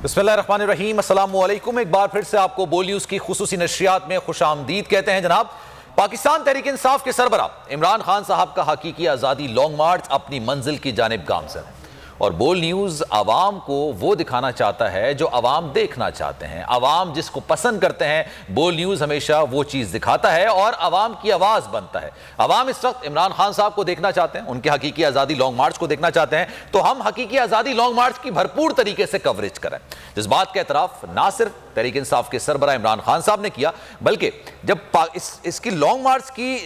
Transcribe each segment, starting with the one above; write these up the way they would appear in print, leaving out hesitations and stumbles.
बिस्मिल्लाहिर्रहमानिर्रहीम, अस्सलामुअलैकुम। एक बार फिर से आपको बोल न्यूज की खुसूसी नशरियात में खुशामदीद कहते हैं। जनाब, पाकिस्तान तहरीक इंसाफ के सरबरा इमरान खान साहब का हकीकी आज़ादी लॉन्ग मार्च अपनी मंजिल की जानिब गामज़न है और बोल न्यूज़ आवाम को वो दिखाना चाहता है जो आवाम देखना चाहते हैं। आवाम जिसको पसंद करते हैं, बोल न्यूज़ हमेशा वो चीज़ दिखाता है और आवाम की आवाज़ बनता है। आवाम इस वक्त इमरान खान साहब को देखना चाहते हैं, उनके हकीकी आज़ादी लॉन्ग मार्च को देखना चाहते हैं, तो हम हकीकी आज़ादी लॉन्ग मार्च की भरपूर तरीके से कवरेज करें। जिस बात का एतराफ़ ना सिर्फ तहरीक इंसाफ के सरबरा इमरान खान साहब ने किया, बल्कि जब इसकी लॉन्ग मार्च की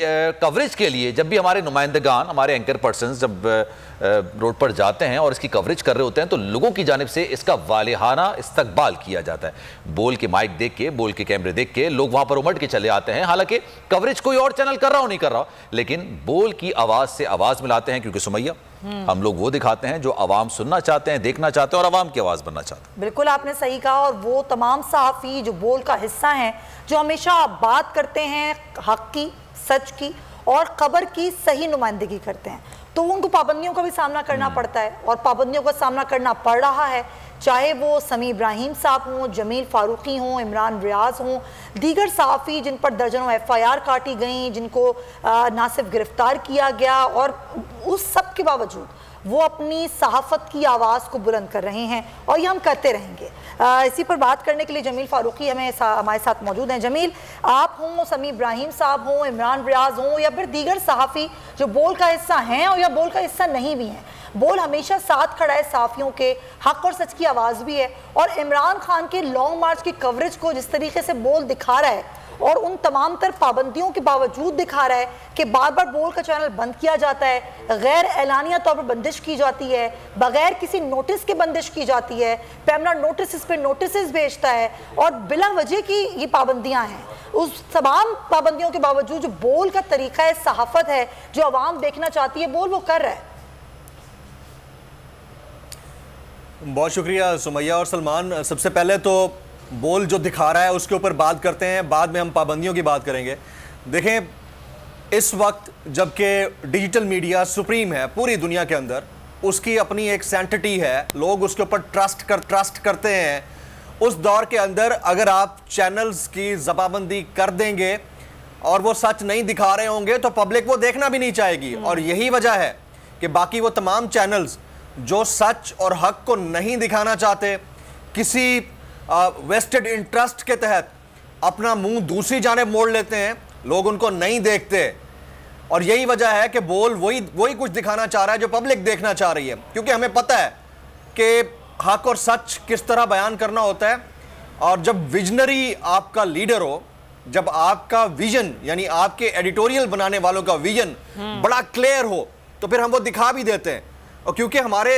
कवरेज के लिए जब भी हमारे नुमाइंदगान, हमारे एंकर पर्सन जब रोड पर जाते हैं और इसकी कवरेज कर रहे होते हैं, तो लोगों की जानिब से इसका वालिहाना इस्तकबाल किया जाता है। बोल के माइक देख के, बोल के कैमरे देख के लोग वहां पर उमड़ के चले आते हैं। हालांकि कवरेज कोई और चैनल कर रहा हो नहीं कर रहा, लेकिन बोल की आवाज से आवाज मिलाते हैं, क्योंकि सुमैया हम लोग वो दिखाते हैं जो आवाम सुनना चाहते हैं, देखना चाहते हैं और आवाम की आवाज बनना चाहते हैं। बिल्कुल आपने सही कहा। और वो तमाम सहाफ़ी जो बोल का हिस्सा हैं, जो हमेशा बात करते हैं हक की, सच की और खबर की सही नुमाइंदगी करते हैं, तो उनको पाबंदियों का भी सामना करना पड़ता है और पाबंदियों का सामना करना पड़ रहा है। चाहे वो समी इब्राहिम साहब हों, जमील फारूकी हों, इमरान रियाज हों, दीगर सहाफ़ी जिन पर दर्जनों FIR काटी गई, जिनको ना सिर्फ गिरफ्तार किया गया, और उस सब के बावजूद वो अपनी सहाफ़त की आवाज़ को बुलंद कर रहे हैं और ये हम करते रहेंगे। इसी पर बात करने के लिए जमील फारूकी हमारे साथ मौजूद हैं। जमील, आप हों, समी इब्राहिम साहब हों, इमरान रियाज हों या फिर दीगर सहाफ़ी जो बोल का हिस्सा हैं और या बोल का हिस्सा नहीं भी हैं, बोल हमेशा साथ खड़ा है सहाफ़ियों के, हक और सच की आवाज़ भी है, और इमरान खान के लॉन्ग मार्च की कवरेज को जिस तरीके से बोल दिखा रहा है और उन तमाम तर पाबंदियों के बावजूद दिखा रहा है कि बार बार बोल का चैनल बंद किया जाता है, गैर एलानिया तौर पर बंदिश की जाती है, बगैर किसी नोटिस के बंदिश की जाती है, पैमरा नोटिस पे नोटिस भेजता है और बिला वजह की ये पाबंदियां हैं। उस तमाम पाबंदियों के बावजूद जो बोल का तरीका है, सहाफत है, जो आवाम देखना चाहती है, बोल वो कर रहा है। बहुत शुक्रिया सुमैया और सलमान। सबसे पहले तो बोल जो दिखा रहा है उसके ऊपर बात करते हैं, बाद में हम पाबंदियों की बात करेंगे। देखें, इस वक्त जबकि डिजिटल मीडिया सुप्रीम है पूरी दुनिया के अंदर, उसकी अपनी एक सेंटिटी है, लोग उसके ऊपर ट्रस्ट करते हैं, उस दौर के अंदर अगर आप चैनल्स की ज़बाबंदी कर देंगे और वो सच नहीं दिखा रहे होंगे तो पब्लिक वो देखना भी नहीं चाहेगी। और यही वजह है कि बाकी वो तमाम चैनल्स जो सच और हक को नहीं दिखाना चाहते, किसी वेस्टेड इंटरेस्ट के तहत अपना मुंह दूसरी जानिब मोड़ लेते हैं, लोग उनको नहीं देखते। और यही वजह है कि बोल वही कुछ दिखाना चाह रहा है जो पब्लिक देखना चाह रही है, क्योंकि हमें पता है कि हक और सच किस तरह बयान करना होता है। और जब विजनरी आपका लीडर हो, जब आपका विजन यानी आपके एडिटोरियल बनाने वालों का विजन बड़ा क्लियर हो, तो फिर हम वो दिखा भी देते हैं। और क्योंकि हमारे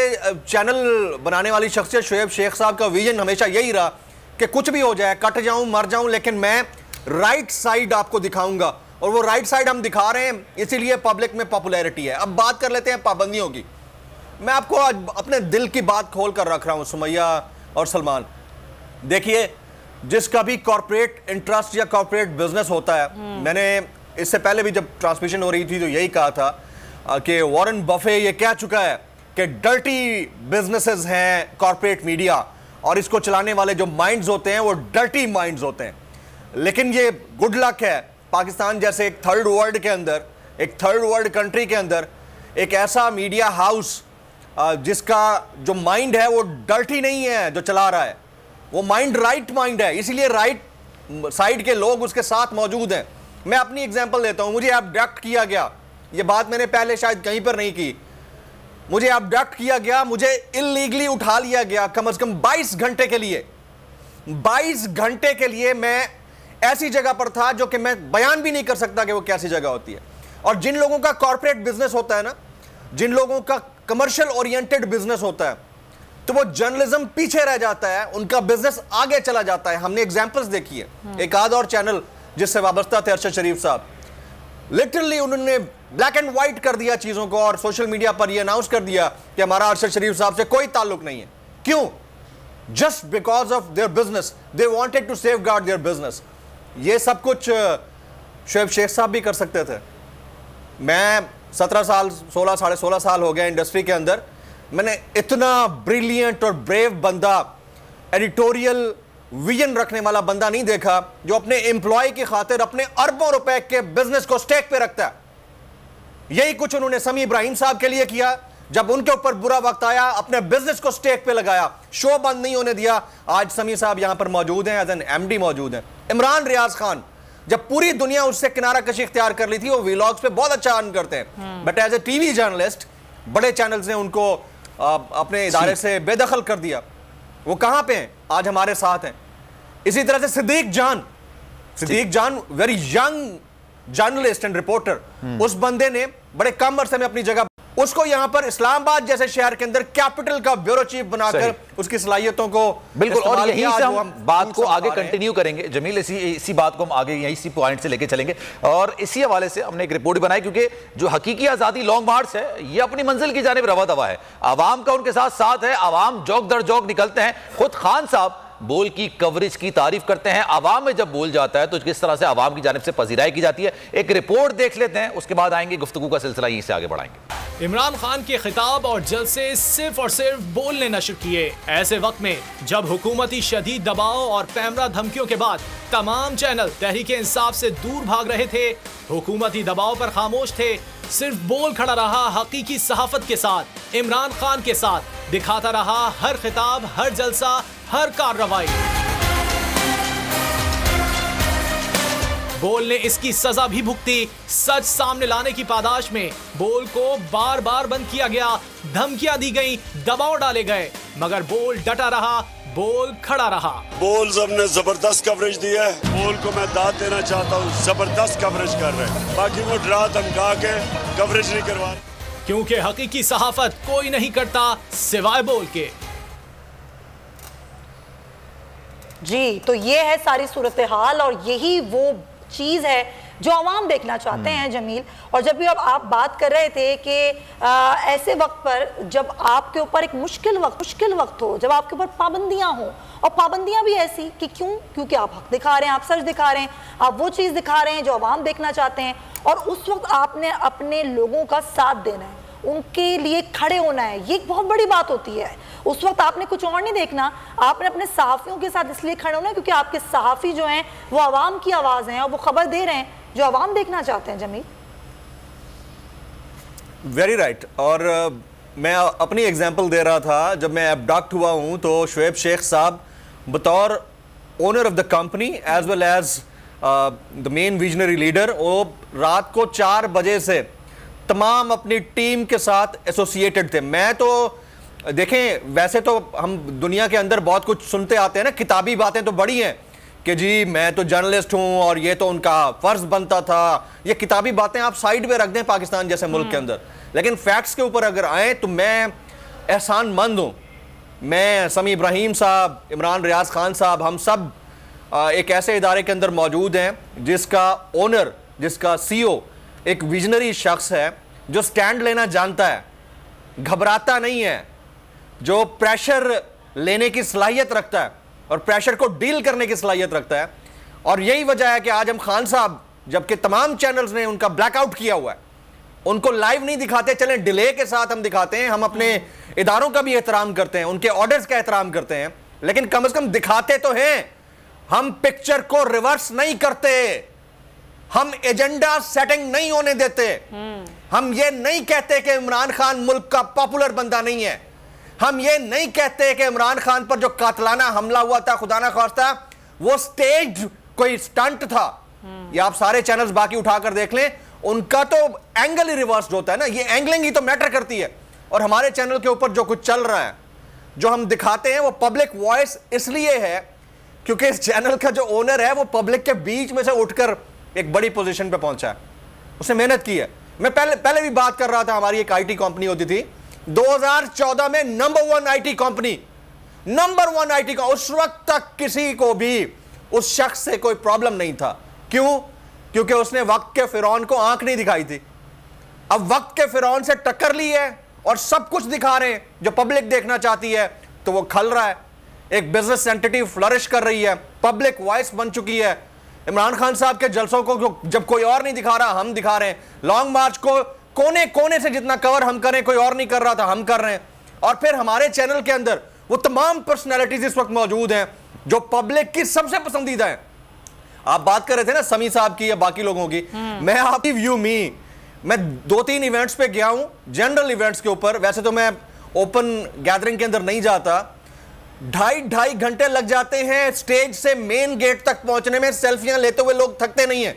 चैनल बनाने वाली शख्सियत शोएब शेख साहब का विजन हमेशा यही रहा कि कुछ भी हो जाए, कट जाऊं, मर जाऊं, लेकिन मैं राइट साइड आपको दिखाऊंगा, और वो राइट साइड हम दिखा रहे हैं, इसीलिए पब्लिक में पॉपुलैरिटी है। अब बात कर लेते हैं पाबंदियों की। मैं आपको आज अपने दिल की बात खोल कर रख रहा हूं सुमैया और सलमान। देखिए, जिसका भी कॉर्पोरेट इंटरेस्ट या कॉर्पोरेट बिजनेस होता है, मैंने इससे पहले भी जब ट्रांसमिशन हो रही थी तो यही कहा था कि वॉरेन बफे ये कह चुका है कि डर्टी बिजनेसेस हैं कॉर्पोरेट मीडिया, और इसको चलाने वाले जो माइंड्स होते हैं वो डर्टी माइंड्स होते हैं। लेकिन ये गुड लक है पाकिस्तान जैसे एक थर्ड वर्ल्ड के अंदर, एक थर्ड वर्ल्ड कंट्री के अंदर एक ऐसा मीडिया हाउस जिसका जो माइंड है वो डर्टी नहीं है, जो चला रहा है वो माइंड राइट माइंड है, इसीलिए राइट साइड के लोग उसके साथ मौजूद हैं। मैं अपनी एग्जांपल देता हूं। मुझे अबडक्ट किया गया, ये बात मैंने पहले शायद कहीं पर नहीं की। मुझे अबडक्ट किया गया, मुझे इल्लीगली उठा लिया गया कम से कम 22 घंटे के लिए। 22 घंटे के लिए मैं ऐसी जगह पर था जो कि मैं बयान भी नहीं कर सकता कि वो कैसी जगह होती है। और जिन लोगों का कॉर्पोरेट बिजनेस होता है ना, जिन लोगों का कमर्शियल ओरिएंटेड बिजनेस होता है, तो वो जर्नलिज्म पीछे रह जाता है, उनका बिजनेस आगे चला जाता है। हमने एग्जाम्पल्स देखी है। एक आध और चैनल जिससे वाबस्ता थे अरशद शरीफ साहब, लिटरली उन्होंने ब्लैक एंड व्हाइट कर दिया चीजों को और सोशल मीडिया पर यह अनाउंस कर दिया कि हमारा अरशद शरीफ साहब से कोई ताल्लुक नहीं है। क्यों? Just because of their business, they wanted to safeguard their business. ये सब कुछ शोएब शेख साहब भी कर सकते थे। मैं 17 साल 16 साढ़े 16 साल हो गए इंडस्ट्री के अंदर। मैंने इतना ब्रिलियंट और ब्रेव बंदा एडिटोरियल विजन रखने वाला बंदा नहीं देखा जो अपने एम्प्लॉय की खातिर अपने अरबों रुपए के बिजनेस को स्टेक पे रखता है। यही कुछ उन्होंने समी इब्राहिम साहब के लिए किया। जब उनके ऊपर बुरा वक्त आया, अपने बिजनेस को स्टेक पे लगाया, शो बंद नहीं होने दिया। आज समी साहब यहां पर मौजूद हैं, एज एन एमडी मौजूद हैं। इमरान रियाज खान, जब पूरी दुनिया उससे किनारा कशी इख्तियार कर ली थी, वो व्लॉग्स पे बहुत अच्छा अर्न करते हैं, but as a TV journalist बड़े चैनल्स ने उनको अपने इदारे से बेदखल कर दिया। वो कहां पे हैं? आज हमारे साथ हैं। इसी तरह से सिद्दीक जान very young journalist and reporter, उस बंदे ने बड़े कम अरसे में अपनी जगह, उसको यहां पर इस्लामाबाद जैसे शहर के अंदर कैपिटल का ब्यूरो चीफ बनाकर उसकी सलाहियतों को बिल्कुल, और यहीं से हम बात को आगे कंटिन्यू करेंगे जमील। इसी बात को हम आगे यहीं इसी पॉइंट से लेके चलेंगे, और इसी हवाले से हमने एक रिपोर्ट बनाई, क्योंकि जो हकीकी आजादी लॉन्ग मार्च है ये अपनी मंजिल की जानिब रवा दवा है। आवाम का उनके साथ है, आवाम जौक दर जौक निकलते हैं। खुद खान साहब बोल की कवरेज की तारीफ करते हैं। आवाम में जब बोल जाता है तो किस तरह से आवाम की जानिब से पजीराई की जाती है, एक रिपोर्ट देख लेते हैं, उसके बाद आएंगे, गुफ्तगू का सिलसिला यहीं से आगे बढ़ाएंगे। इमरान खान के खिताब और जलसे सिर्फ और सिर्फ बोलने नशर किए ऐसे वक्त में जब हुकूमती शदीद दबाव और पैमरा धमकियों के बाद तमाम चैनल तहरीक इंसाफ से दूर भाग रहे थे, हुकूमती दबाव पर खामोश थे, सिर्फ बोल खड़ा रहा हकीकी सहाफत के साथ, इमरान खान के साथ, दिखाता रहा हर खिताब, हर जलसा, हर कार्रवाई। बोल ने इसकी सजा भी भुगती। सच सामने लाने की पादाश में बोल को बार बार बंद किया गया, धमकियां दी गई, दबाव डाले गए, मगर बोल डटा रहा, बोल खड़ा रहा। बोल सबने जबरदस्त कवरेज दी है। बोल को मैं दाद देना चाहता हूँ, जबरदस्त कवरेज कर रहे हैं। बाकी वो डरा धमका के कवरेज नहीं करवा रहे, क्योंकि हकीकी सहाफत कोई नहीं करता सिवाय बोल के। जी, तो ये है सारी सूरत हाल, और यही वो चीज है जो आवाम देखना चाहते हैं जमील। और जब भी अब आप बात कर रहे थे कि ऐसे वक्त पर जब आपके ऊपर एक मुश्किल वक्त हो, जब आपके ऊपर पाबंदियां हो, और पाबंदियां भी ऐसी कि क्योंकि आप हक दिखा रहे हैं, आप सच दिखा रहे हैं, आप वो चीज़ दिखा रहे हैं जो आवाम देखना चाहते हैं, और उस वक्त आपने अपने लोगों का साथ देना है, उनके लिए खड़े होना है। ये एक बहुत बड़ी बात होती है। उस वक्त आपने कुछ और नहीं देखना, आपने अपने सहाफ़ियों के साथ इसलिए खड़े होना है क्योंकि आपके सहाफ़ी जो हैं वो आवाम की आवाज़ हैं और वो खबर दे रहे हैं जो आवाम देखना चाहते हैं। Jamil, very right. और मैं अपनी एग्जांपल दे रहा था, जब मैं एबडक्ट हुआ हूं तो शुएब शेख साहब बतौर owner of the company as well as the main visionary leader, वो रात को 4 बजे से तमाम अपनी टीम के साथ एसोसिएटेड थे। मैं तो देखें, वैसे तो हम दुनिया के अंदर बहुत कुछ सुनते आते हैं ना, किताबी बातें तो बड़ी हैं कि जी मैं तो जर्नलिस्ट हूं और ये तो उनका फर्ज बनता था। ये किताबी बातें आप साइड में रख दें पाकिस्तान जैसे मुल्क के अंदर, लेकिन फैक्ट्स के ऊपर अगर आए तो मैं एहसानमंद हूं। मैं, समी इब्राहिम साहब, इमरान रियाज खान साहब, हम सब एक ऐसे इदारे के अंदर मौजूद हैं जिसका ओनर, जिसका CEO एक विजनरी शख्स है जो स्टैंड लेना जानता है, घबराता नहीं है, जो प्रेशर लेने की सलाहियत रखता है और प्रेशर को डील करने की सलाहियत रखता है। और यही वजह है कि आज हम खान साहब, जबकि तमाम चैनल्स ने उनका ब्लैकआउट किया हुआ है, उनको लाइव नहीं दिखाते, चलें डिले के साथ हम दिखाते हैं। हम अपने इदारों का भी एहतराम करते हैं, उनके ऑर्डर्स का एहतराम करते हैं, लेकिन कम से कम दिखाते तो हैं। हम पिक्चर को रिवर्स नहीं करते, हम एजेंडा सेटिंग नहीं होने देते। हम ये नहीं कहते कि इमरान खान मुल्क का पॉपुलर बंदा नहीं है। हम ये नहीं कहते कि इमरान खान पर जो कातलाना हमला हुआ था, खुदा ना खास्ता, वो स्टेज कोई स्टंट था। ये आप सारे चैनल्स बाकी उठाकर देख लें, उनका तो एंगल ही रिवर्स होता है ना। ये एंगलिंग ही तो मैटर करती है। और हमारे चैनल के ऊपर जो कुछ चल रहा है, जो हम दिखाते हैं, वो पब्लिक वॉइस इसलिए है क्योंकि इस चैनल का जो ओनर है वो पब्लिक के बीच में से उठकर एक बड़ी पोजीशन पे पहुंचा है, उसने मेहनत की है। मैं पहले भी बात कर रहा था, हमारी एक IT कंपनी होती थी 2014 में, number 1 IT company, number 1 IT का। उस वक्त तक किसी को भी उस शख्स से कोई प्रॉब्लम नहीं था। क्यों? क्योंकि उसने वक्त के फिरौन को आंख नहीं दिखाई थी। अब वक्त के फिरौन से टक्कर ली है और सब कुछ दिखा रहे हैं जो पब्लिक देखना चाहती है, तो वो खल रहा है। एक बिजनेस एंटिटी फ्लरिश कर रही है, पब्लिक वॉइस बन चुकी है। इमरान खान साहब के जलसों को जब कोई और नहीं दिखा रहा, हम दिखा रहे हैं। लॉन्ग मार्च को कोने कोने से जितना कवर हम करें, कोई और नहीं कर रहा था, हम कर रहे हैं। और फिर हमारे चैनल के अंदर वो तमाम पर्सनैलिटीज इस वक्त मौजूद हैं जो पब्लिक की सबसे पसंदीदा है। आप बात कर रहे थे ना समी साहब की या बाकी लोगों की, मैं आपकी व्यू मी मैं 2-3 इवेंट्स पे गया हूं, जनरल इवेंट्स के ऊपर। वैसे तो मैं ओपन गैदरिंग के अंदर नहीं जाता। 2.5 घंटे लग जाते हैं स्टेज से मेन गेट तक पहुंचने में। सेल्फियां लेते हुए लोग थकते नहीं हैं।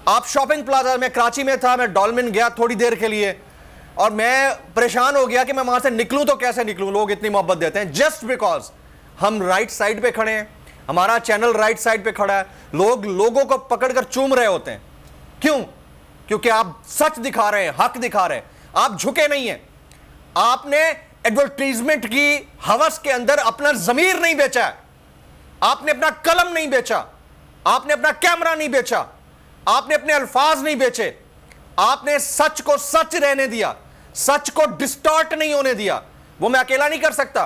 आप शॉपिंग प्लाजा, मैं कराची में था, मैं डॉल्मिन गया थोड़ी देर के लिए और मैं परेशान हो गया कि मैं वहां से निकलूं तो कैसे निकलूं। लोग इतनी मोहब्बत देते हैं जस्ट बिकॉज हम राइट साइड पे खड़े हैं, हमारा चैनल राइट साइड पे खड़ा है। लोग लोगों को पकड़कर चूम रहे होते हैं। क्यों? क्योंकि आप सच दिखा रहे हैं, हक दिखा रहे हैं, आप झुके नहीं हैं। आपने एडवर्टीजमेंट की हवस के अंदर अपना जमीर नहीं बेचा है, आपने अपना कलम नहीं बेचा, आपने अपना कैमरा नहीं बेचा, आपने अपने अल्फाज नहीं बेचे, आपने सच को सच रहने दिया, सच को डिस्टॉर्ट नहीं होने दिया। वो मैं अकेला नहीं कर सकता,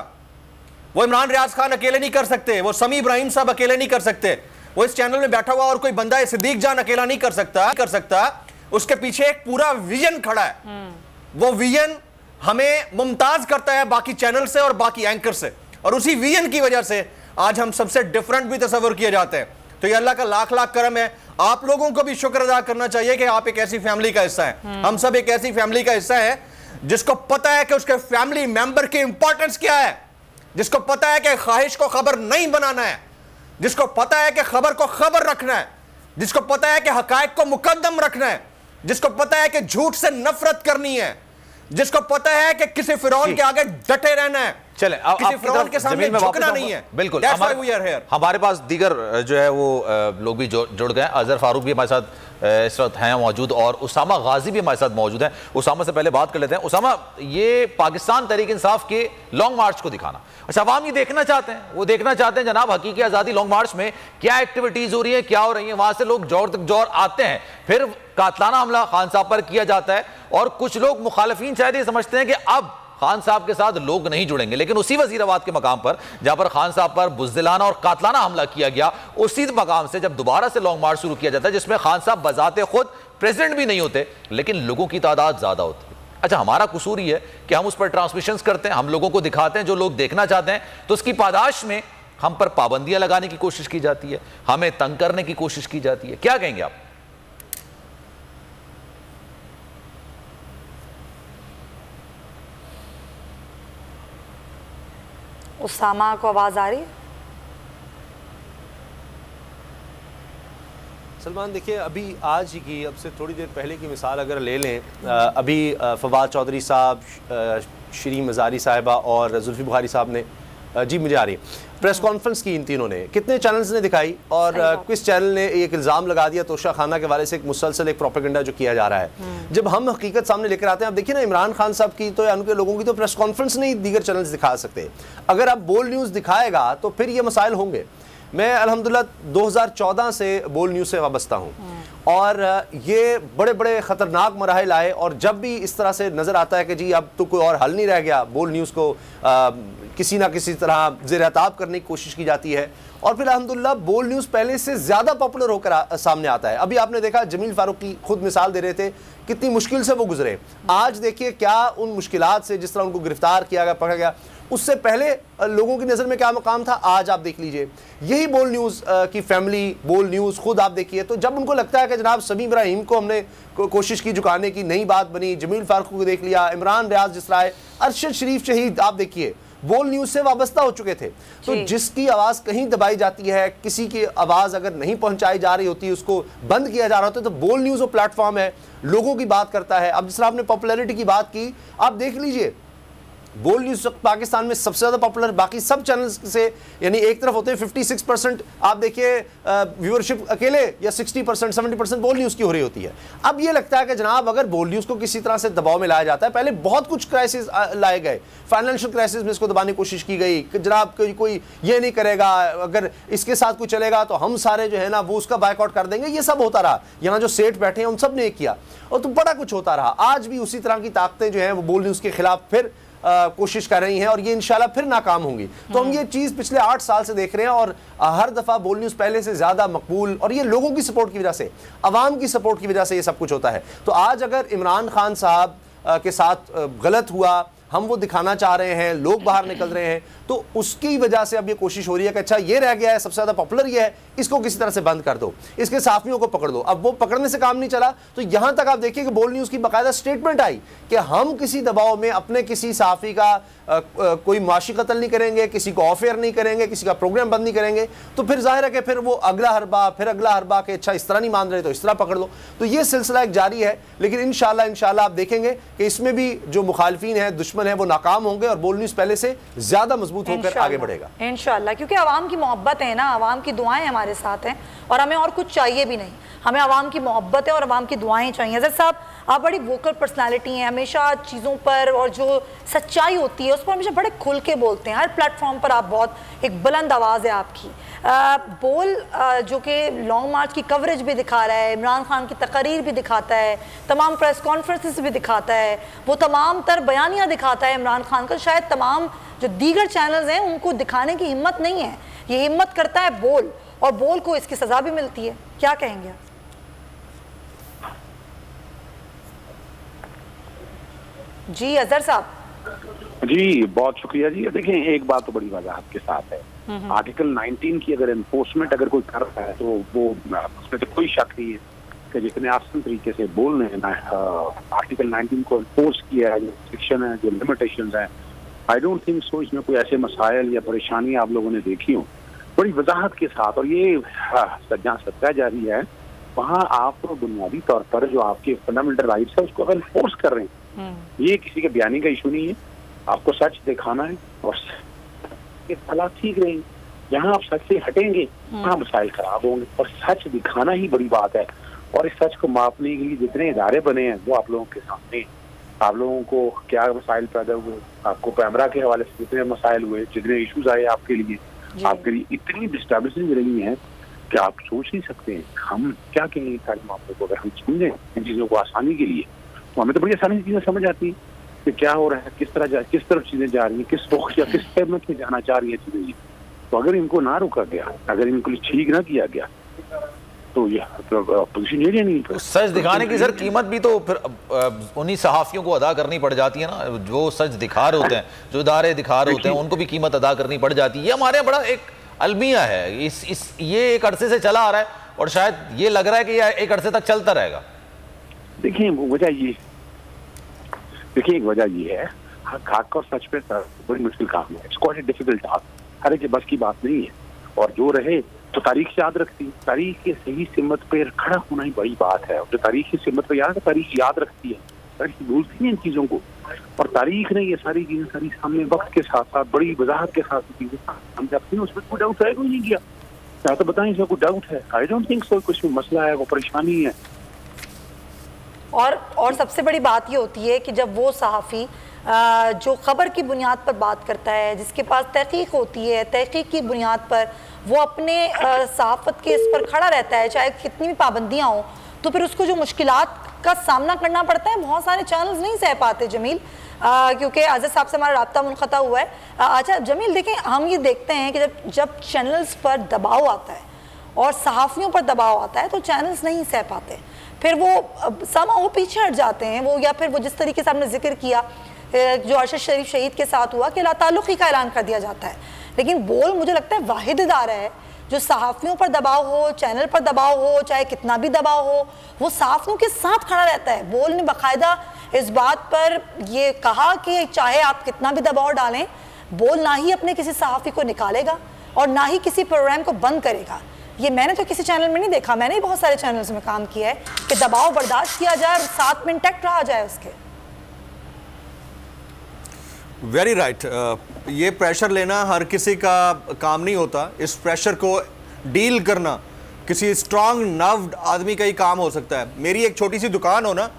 वो इमरान रियाज खान अकेले नहीं कर सकते, वो समी इब्राहिम साहब अकेले नहीं कर सकते, वो इस चैनल में बैठा हुआ और कोई बंदा सिद्दीक जान अकेला नहीं कर सकता। उसके पीछे एक पूरा विजन खड़ा है। वो विजन हमें मुमताज करता है बाकी चैनल से और बाकी एंकर से, और उसी विजन की वजह से आज हम सबसे डिफरेंट भी तस्वर किए जाते हैं। तो ये अल्लाह का लाख लाख करम है। आप लोगों को भी शुक्र अदा करना चाहिए कि आप एक ऐसी फैमिली का हिस्सा है। हम सब एक ऐसी फैमिली का हिस्सा है जिसको पता है कि उसके फैमिली मेंबर की इंपॉर्टेंस क्या है, जिसको पता है कि ख्वाहिश को खबर नहीं बनाना है, जिसको पता है कि खबर को खबर रखना है, जिसको पता है कि हकायक को मुकद्दम रखना है, जिसको पता है कि झूठ से नफरत करनी है, जिसको पता है कि किसी फिरौन के आगे डटे रहना है। चले किसी फिरौन के सामने झुकना नहीं है। बिल्कुल, हमारे पास दीगर जो है वो लोग भी जुड़ गए। अजहर फारूक भी हमारे साथ इस वक्त हैं मौजूद और उसामा गाजी भी हमारे साथ मौजूद हैं। उसामा से पहले बात कर लेते हैं। उसामा, ये पाकिस्तान तहरीक इंसाफ के लॉन्ग मार्च को दिखाना, अच्छा अवाम ये देखना चाहते हैं, वो देखना चाहते हैं जनाब हकीकी आज़ादी लॉन्ग मार्च में क्या एक्टिविटीज हो रही है, क्या हो रही है। वहां से लोग जोर तक जोर आते हैं, फिर कातलाना हमला खान साहब पर किया जाता है और कुछ लोग मुखालिफिन शायद ये समझते हैं कि अब खान साहब के साथ लोग नहीं जुड़ेंगे, लेकिन उसी वजीराबाद के मकाम पर जहां पर खान साहब पर बुज़दिलाना और कातलाना हमला किया गया, उसी मकाम से जब दोबारा से लॉन्ग मार्च शुरू किया जाता है जिसमें खान साहब बजाते खुद प्रेसिडेंट भी नहीं होते लेकिन लोगों की तादाद ज्यादा होती है। अच्छा, हमारा कसूर ये है कि हम उस पर ट्रांसमिशंस करते हैं, हम लोगों को दिखाते हैं जो लोग देखना चाहते हैं, तो उसकी पादाश में हम पर पाबंदियां लगाने की कोशिश की जाती है, हमें तंग करने की कोशिश की जाती है। क्या कहेंगे आप? उसामा को आवाज आ रही है? सलमान, देखिए अभी आज ही की, अब से थोड़ी देर पहले की मिसाल अगर ले लें, अभी फवाद चौधरी साहब, शरीम मज़ारी साहिबा और जुल्फी बुखारी साहब ने, जी मुझे आ रही है, प्रेस कॉन्फ्रेंस की इन तीनों ने, कितने चैनल्स ने दिखाई और किस चैनल ने एक इल्ज़ाम लगा दिया तोशा खाना के वाले से एक मुसलसल एक प्रोपेगेंडा जो किया जा रहा है। जब हम हकीकत सामने लेकर आते हैं, अब देखिए ना, इमरान खान साहब की तो या उनके लोगों की तो प्रेस कॉन्फ्रेंस नहीं दीगर चैनल्स दिखा सकते। अगर आप बोल न्यूज़ दिखाएगा तो फिर ये मसाइल होंगे। मैं अल्हम्दुलिल्लाह 2014 से बोल न्यूज़ से वाबस्ता हूँ और ये बड़े बड़े ख़तरनाक मराहिल आए और जब भी इस तरह से नज़र आता है कि जी अब तो कोई और हल नहीं रह गया, बोल न्यूज़ को किसी ना किसी तरह ज़ेर-ए-ताब करने की कोशिश की जाती है और फिर अल्हम्दुलिल्लाह बोल न्यूज़ पहले से ज़्यादा पॉपुलर होकर सामने आता है। अभी आपने देखा जमील फारूक की खुद मिसाल दे रहे थे, कितनी मुश्किल से वो गुजरे। आज देखिए क्या उन मुश्किलात से, जिस तरह उनको गिरफ्तार किया गया, पकड़ा गया, उससे पहले लोगों की नज़र में क्या मकाम था, आज आप देख लीजिए। यही बोल न्यूज़ की फैमिली, बोल न्यूज़ खुद आप देखिए, तो जब उनको लगता है कि जनाब समी इब्राहिम को हमने कोशिश की झुकाने की, नई बात बनी, जमील फारूक को देख लिया, इमरान रियाज जिसरा है, अरशद शरीफ शहीद आप देखिए बोल न्यूज़ से वाबस्ता हो चुके थे। तो जिसकी आवाज़ कहीं दबाई जाती है, किसी की आवाज़ अगर नहीं पहुंचाई जा रही होती, उसको बंद किया जा रहा होता है, तो बोल न्यूज़ वो प्लेटफॉर्म है, लोगों की बात करता है। अब जिस तरह आपने पॉपुलैरिटी की बात की, आप देख लीजिए बोल न्यूज़ पाकिस्तान में सबसे ज़्यादा पॉपुलर बाकी सब चैनल्स से, यानी एक तरफ होते हैं 56% आप देखिए व्यूअरशिप अकेले या 60% 70% बोल न्यूज़ की हो रही होती है। अब ये लगता है कि जनाब अगर बोल न्यूज़ को किसी तरह से दबाव में लाया जाता है, पहले बहुत कुछ क्राइसिस लाए गए, फाइनेंशियल क्राइसिस में इसको दबाने की कोशिश की गई कि जनाब कोई ये नहीं करेगा, अगर इसके साथ कोई चलेगा तो हम सारे जो है ना वो उसका बायकॉट कर देंगे, ये सब होता रहा। यहाँ जो सेठ बैठे हैं उन सब ने किया और तो बड़ा कुछ होता रहा। आज भी उसी तरह की ताकतें जो हैं वो बोल न्यूज़ के खिलाफ फिर कोशिश कर रही हैं और ये इंशाल्लाह फिर नाकाम होंगी। तो हम ये चीज़ पिछले 8 साल से देख रहे हैं और हर दफ़ा बोल न्यूज़ पहले से ज़्यादा मकबूल, और ये लोगों की सपोर्ट की वजह से, अवाम की सपोर्ट की वजह से ये सब कुछ होता है। तो आज अगर इमरान खान साहब के साथ गलत हुआ, हम वो दिखाना चाह रहे हैं, लोग बाहर निकल रहे हैं, तो उसकी वजह से अब ये कोशिश हो रही है कि अच्छा ये रह गया है, सबसे ज़्यादा पॉपुलर ये है, इसको किसी तरह से बंद कर दो, इसके साफियों को पकड़ दो। अब वो पकड़ने से काम नहीं चला, तो यहाँ तक आप देखिए कि बोल न्यूज़ की बाकायदा स्टेटमेंट आई कि हम किसी दबाव में अपने किसी साफ़ी का कोई मुआशी कत्ल नहीं करेंगे, किसी को ऑफ एयर नहीं करेंगे, किसी का प्रोग्राम बंद नहीं करेंगे। तो फिर जाहिर है कि फिर वो अगला हरबा कि अच्छा इस तरह नहीं मान रहे तो इस तरह पकड़ लो। तो ये सिलसिला एक जारी है, लेकिन इंशाल्लाह आप देखेंगे कि इसमें भी जो मुखालफीन है, दुश्मन है, वो नाकाम होंगे और बोल न्यूज़ पहले से ज़्यादा मजबूत होकर आगे बढ़ेगा इंशाल्लाह। क्योंकि आवाम की मोहब्बत है ना, आवाम की दुआएं हमारे साथ हैं और हमें और कुछ चाहिए भी नहीं। हमें आवाम की मोहब्बत है और आवाम की दुआएं चाहिए। अज़र साहब, आप बड़ी वोकल पर्सनालिटी हैं, हमेशा चीज़ों पर और जो सच्चाई होती है उस पर हमेशा बड़े खुल के बोलते हैं। हर प्लेटफॉर्म पर आप बहुत एक बुलंद आवाज़ है आपकी। बोल जो कि लॉन्ग मार्च की कवरेज भी दिखा रहा है, इमरान खान की तकरीर भी दिखाता है, तमाम प्रेस कॉन्फ्रेंसेस भी दिखाता है, वो तमाम तर बयानियाँ दिखाता है इमरान खान का। शायद तमाम जो दीगर चैनल्स हैं उनको दिखाने की हिम्मत नहीं है, ये हिम्मत करता है बोल, और बोल को इसकी सज़ा भी मिलती है। क्या कहेंगे? जी अजहर साहब। जी बहुत शुक्रिया जी। देखिए एक बात तो बड़ी वजह आपके साथ है, आर्टिकल 19 की अगर एनफोर्समेंट अगर कोई कर रहा है तो वो उसमें तो कोई शक नहीं है कि जितने आसान तरीके से बोल रहे हैं ना, आर्टिकल 19 को एनफोर्स किया है, जो रिस्ट्रिक्शन है, जो लिमिटेशंस हैं, आई डोंट थिंक सो इसमें कोई ऐसे मसाइल या परेशानी आप लोगों ने देखी हो बड़ी वजाहत के साथ। और ये जहाँ सत्या जारी है वहाँ आप बुनियादी तौर पर जो आपके फंडामेंटल राइट्स है उसको एनफोर्स कर रहे हैं। ये किसी के बयानी का इशू नहीं है, आपको सच दिखाना है और हालात ठीक रहेंगे। जहाँ आप सच से हटेंगे वहाँ मसाइल खराब होंगे, और सच दिखाना ही बड़ी बात है। और इस सच को मापने के लिए जितने इदारे बने हैं वो आप लोगों के सामने, आप लोगों को क्या मसाइल पैदा हुए, आपको पैमरा के हवाले से जितने मसाइल हुए, जितने इशूज आए आपके लिए इतनी डिस्टर्बेंसेज रही हैं कि आप सोच नहीं सकते हैं हम क्या कहेंगे सारे मामले को। अगर हम समझें इन चीज़ों को आसानी के लिए तो हमें तो बड़ी आसानी से चीज़ें समझ आती हैं कि क्या हो रहा है, किस तरफ चीज़ें जा रही हैं, किस रुख या किस सेगमेंट में जाना चाह रही है चीज़ें। तो अगर इनको ना रोका गया, अगर इनको ठीक ना किया गया तो ये पोजीशन ये नहीं। तो सच दिखाने की सर कीमत भी तो फिर उन्हीं सहाफ़ियों को अदा करनी पड़ जाती है ना, जो सच दिखा रहे होते हैं, जो इदारे दिखा रहे होते हैं, उनको भी कीमत अदा करनी पड़ जाती है। ये हमारे बड़ा एक अलमिया है, ये एक अरसे से चला आ रहा है और शायद ये लग रहा है कि ये एक अरसे तक चलता रहेगा। देखिए एक वजह ये है, हक और सच पे बड़ी मुश्किल काम है, it's quite a difficult task, हर एक के बस की बात नहीं है। और जो रहे तो तारीख याद रखती है, तारीख के सही सिमत पे खड़ा होना ही बड़ी बात है। और जो तारीख की सिमत पे तारीख याद रखती है, तारीख भूलती है इन चीज़ों को, और तारीख ने ये सारी चीज़ें सारी सामने वक्त के साथ साथ बड़ी वजाहत के साथ चीज़ें सामने रखती हैं। उसमें कोई डाउट है कोई नहीं किया, क्या तो बताएं इसमें कोई डाउट है? आई डोंट थिंक सो, कुछ मसला है, वो परेशानी है। और सबसे बड़ी बात ये होती है कि जब वो सहाफ़ी जो ख़बर की बुनियाद पर बात करता है, जिसके पास तहकीक होती है, तहकीक की बुनियाद पर वो अपने सहाफ़त के इस पर खड़ा रहता है, चाहे कितनी भी पाबंदियाँ हों, तो फिर उसको जो मुश्किलात का सामना करना पड़ता है बहुत सारे चैनल्स नहीं सह पाते जमील, क्योंकि आज़ाद साहब से हमारा राब्ता मुनक़ता हुआ है। अच्छा जमील, देखें हम ये देखते हैं कि जब चैनल्स पर दबाव आता है और सहाफ़ियों पर दबाव आता है तो चैनल्स नहीं सह पाते, फिर वो पीछे हट जाते हैं। वो या फिर वो जिस तरीके से आपने जिक्र किया जो अरशद शरीफ शहीद के साथ हुआ कि लाताल्लुक़ी का ऐलान कर दिया जाता है। लेकिन बोल मुझे लगता है वाहिद इदारा है जो सहाफ़ियों पर दबाव हो, चैनल पर दबाव हो, चाहे कितना भी दबाव हो, वो सहाफ़ियों के साथ खड़ा रहता है। बोल ने बाकायदा इस बात पर ये कहा कि चाहे आप कितना भी दबाव डालें, बोल ना ही अपने किसी सहाफ़ी को निकालेगा और ना ही किसी प्रोग्राम को बंद करेगा। ये मैंने तो किसी चैनल में नहीं देखा, मैंने ही बहुत सारे चैनल्स में काम किया है कि दबाव बर्दाश्त किया जाए और साथ में इंटैक्ट रहा जाए उसके। Very right. ये प्रेशर लेना हर किसी का काम नहीं होता, इस प्रेशर को डील करना किसी स्ट्रांग नर्व्ड आदमी का ही काम हो सकता है। मेरी एक छोटी सी दुकान हो ना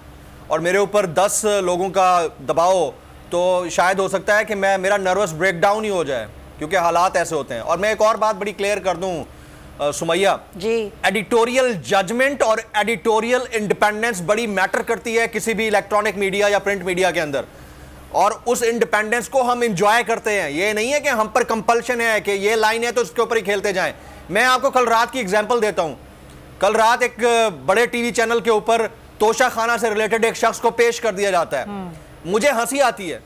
और मेरे ऊपर 10 लोगों का दबाव हो तो शायद हो सकता है कि मेरा नर्वस ब्रेकडाउन ही हो जाए, क्योंकि हालात ऐसे होते हैं। और मैं एक और बात बड़ी क्लियर कर दूं सुमैया जी, एडिटोरियल जजमेंट और एडिटोरियल इंडिपेंडेंस बड़ी मैटर करती है किसी भी इलेक्ट्रॉनिक मीडिया या प्रिंट मीडिया के अंदर, और उस इंडिपेंडेंस को हम इंजॉय करते हैं। ये नहीं है कि हम पर कंपल्शन है कि ये लाइन है तो उसके ऊपर ही खेलते जाएं। मैं आपको कल रात की एग्जांपल देता हूं। कल रात एक बड़े टीवी चैनल के ऊपर तोशा खाना से रिलेटेड एक शख्स को पेश कर दिया जाता है। मुझे हंसी आती है,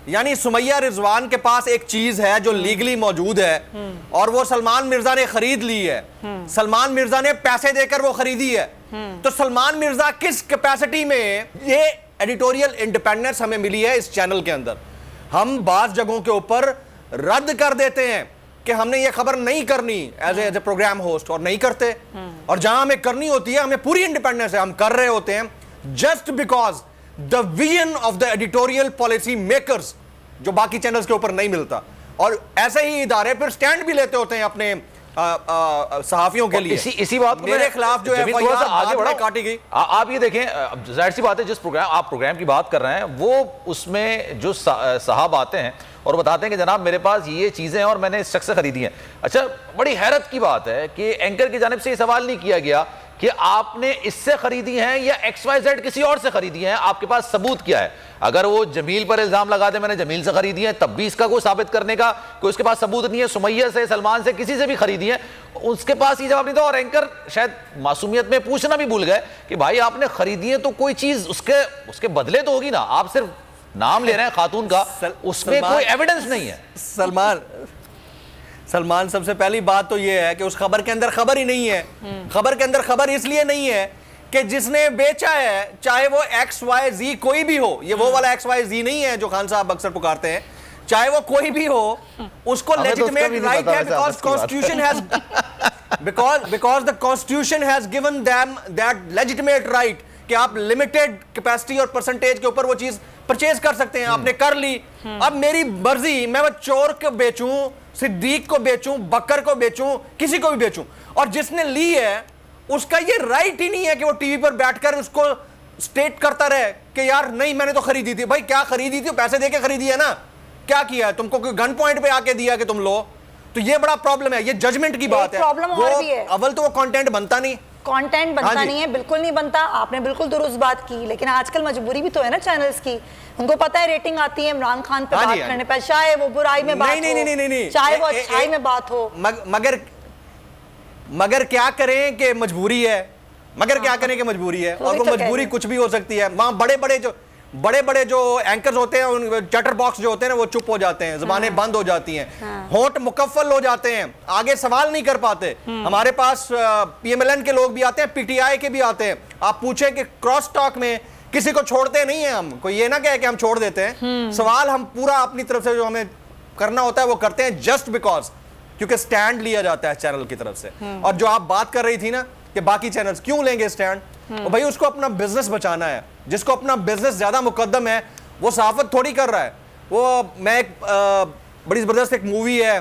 यानी सुमैया रिजवान के पास एक चीज है जो लीगली मौजूद है और वो सलमान मिर्जा ने खरीद ली है। सलमान मिर्जा ने पैसे देकर वो खरीदी है। तो सलमान मिर्जा किस कैपेसिटी में, ये एडिटोरियल इंडिपेंडेंस हमें मिली है इस चैनल के अंदर। हम बात जगहों के ऊपर रद्द कर देते हैं कि हमने ये खबर नहीं करनी एज ए प्रोग्राम होस्ट, और नहीं करते। और जहां हमें करनी होती है, हमें पूरी इंडिपेंडेंस है, हम कर रहे होते हैं just because the vision of the editorial policy makers, जो बाकी चैनल्स के ऊपर नहीं मिलता। और ऐसे ही इदारे फिर स्टैंड भी लेते होते हैं अपने सहाफियों के लिए। इसी बात मेरे खिलाफ जो है आगे बढ़ा काटी गई। आप ये देखें, जाहिर सी बात है, जिस प्रोग्राम की बात कर रहे हैं वो उसमें जो साहब आते हैं और बताते हैं कि जनाब मेरे पास ये चीजें हैं और मैंने इस शख्स से खरीदी हैं। अच्छा, बड़ी हैरत की बात है कि एंकर की जानिब से ये सवाल नहीं किया गया कि आपने इससे खरीदी हैं या XYZ किसी और से खरीदी हैं, आपके पास सबूत क्या है। अगर वो जमील पर इल्जाम लगा दे मैंने जमील से खरीदी है, तब भी इसका कोई साबित करने का कोई उसके पास सबूत नहीं है। सुमैया से, सलमान से, किसी से भी खरीदी है, उसके पास ये जवाब नहीं था। और एंकर शायद मासूमियत में पूछना भी भूल गए कि भाई आपने खरीदी है तो कोई चीज उसके बदले तो होगी ना, आप सिर्फ नाम ले रहे हैं खातून का, उसमें कोई एविडेंस नहीं है। सलमान, सबसे पहली बात तो यह है कि उस खबर के अंदर खबर ही नहीं है। खबर के अंदर खबर इसलिए नहीं है कि जिसने बेचा है, चाहे वो XYZ कोई भी हो, ये वो वाला XYZ नहीं है जो खान साहब अक्सर पुकारते हैं, चाहे वो कोई भी हो, उसको लेजिटिमेट राइट है because constitution has because the constitution has given them that legitimate right कि आप लिमिटेड कैपेसिटी और परसेंटेज के ऊपर वो चीज परचेज कर सकते हैं। आपने कर ली, अब मेरी मर्जी, मैं वो चोर को बेचूं, सिद्दीक को बेचूं, बकर को बेचूं, किसी को भी बेचूं, और जिसने ली है उसका ये राइट ही नहीं है कि वो टीवी पर बैठकर उसको स्टेट करता रहे कि यार नहीं मैंने तो खरीदी थी। भाई क्या खरीदी थी? पैसे देके खरीदी है ना, क्या किया है? तुमको कोई गन पॉइंट पे आके दिया कि तुम लो, तो ये बड़ा प्रॉब्लम है, ये जजमेंट की बात है। प्रॉब्लम और भी है, अव्वल तो वो कंटेंट बनता नहीं, कंटेंट बनता नहीं है, बिल्कुल नहीं बनता। आपने बिल्कुल दुरुस्त बात की, लेकिन आजकल मजबूरी भी तो है ना चैनल्स की, उनको पता है रेटिंग आती है इमरान खान पे बात करने पर, चाहे वो बुराई में बात हो, चाहे वो अच्छाई में बात हो। मगर क्या करें कि मजबूरी है, मगर क्या करें कि मजबूरी है, और वो मजबूरी कुछ भी हो सकती है। वहां बड़े बड़े जो एंकर्स होते हैं, उन चैटर बॉक्स जो होते हैं ना, वो चुप हो जाते हैं, जुबानें बंद हो जाती हैं, होंठ मुकफ्फल हो जाते हैं, आगे सवाल नहीं कर पाते। हमारे पास PMLN के लोग भी आते हैं, PTI के भी आते हैं। आप पूछें कि क्रॉस टॉक में किसी को छोड़ते नहीं है हम, कोई ये ना कहे कि हम छोड़ देते हैं। सवाल हम पूरा अपनी तरफ से जो हमें करना होता है वो करते हैं, जस्ट बिकॉज क्योंकि स्टैंड लिया जाता है चैनल की तरफ से। और जो आप बात कर रही थी ना कि बाकी चैनल्स क्यों लेंगे स्टैंड, तो भाई उसको अपना बिजनेस बचाना है। जिसको अपना बिजनेस ज्यादा मुकद्दम है वो सहाफत थोड़ी कर रहा है। वो मैं एक बड़ी जबरदस्त एक मूवी है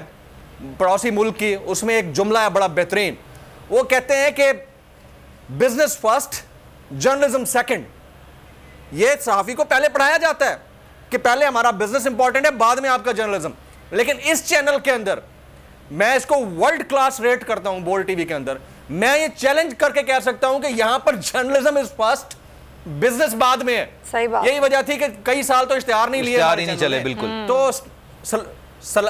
पड़ोसी मुल्क की, उसमें एक जुमला है बड़ा बेहतरीन, वो कहते हैं कि बिजनेस फर्स्ट, जर्नलिज्म सेकंड। ये सहाफी को पहले पढ़ाया जाता है कि पहले हमारा बिजनेस इंपॉर्टेंट है, बाद में आपका जर्नलिज्म। लेकिन इस चैनल के अंदर मैं इसको वर्ल्ड क्लास रेट करता हूं। बोल्ड टीवी के अंदर मैं ये चैलेंज करके कह सकता हूं कि यहां पर जर्नलिज्म इज फर्स्ट, बिजनेस बाद में है। सही बात। यही वजह थी कि कई साल तो इश्तिहार नहीं लिए, नहीं चले बिल्कुल। तो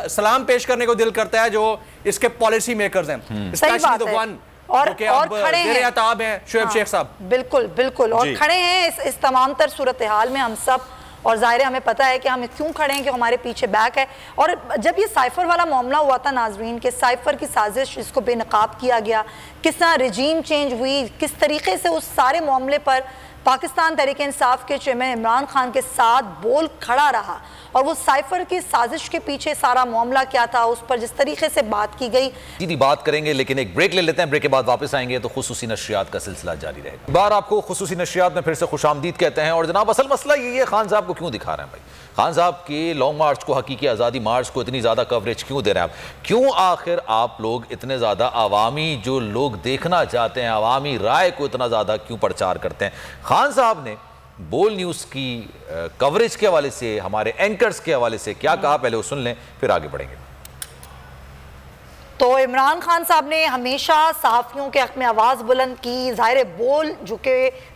सलाम पेश करने को दिल करता है जो इसके पॉलिसी मेकर्स हैं, स्पेशली द वन और खड़े हैं शुएब शेख साहब। बिल्कुल बिल्कुल, और खड़े हैं इस तमाम तर सूरत हाल में हम सब। और जाहिर है हमें पता है कि हम क्यों खड़े हैं, कि हमारे पीछे बैक है। और जब ये साइफर वाला मामला हुआ था नाजरीन, के साइफर की साजिश, इसको बेनकाब किया गया, किस तरह रजीम चेंज हुई, किस तरीके से उस सारे मामले पर पाकिस्तान तहरीक इंसाफ के चेयरमैन इमरान खान के साथ बोल खड़ा रहा, और वो साइफर की साजिश के पीछे सारा मामला क्या था, उस पर जिस तरीके से बात की गई। सीधी बात करेंगे, लेकिन एक ब्रेक ले लेते हैं। ब्रेक के बाद वापस आएंगे तो खुसूसी नशरियात का सिलसिला जारी रहेगा। बार आपको खुसूसी नशरियात में फिर से खुशामदीद कहते हैं। और जनाब असल मसला ये है, खान साहब को क्यों दिखा रहे हैं भाई? खान साहब के लॉन्ग मार्च को, हकीकी आज़ादी मार्च को इतनी ज़्यादा कवरेज क्यों दे रहे हैं आप? क्यों आखिर आप लोग इतने ज़्यादा आवामी जो लोग देखना चाहते हैं, आवामी राय को इतना ज़्यादा क्यों प्रचार करते हैं? खान साहब ने बोल न्यूज़ की कवरेज के हवाले से, हमारे एंकर्स के हवाले से क्या कहा, पहले वो सुन लें फिर आगे बढ़ेंगे। तो इमरान खान साहब ने हमेशा सहाफ़ियों के हक़ में आवाज़ बुलंद की। ज़ाहिर बोल जो कि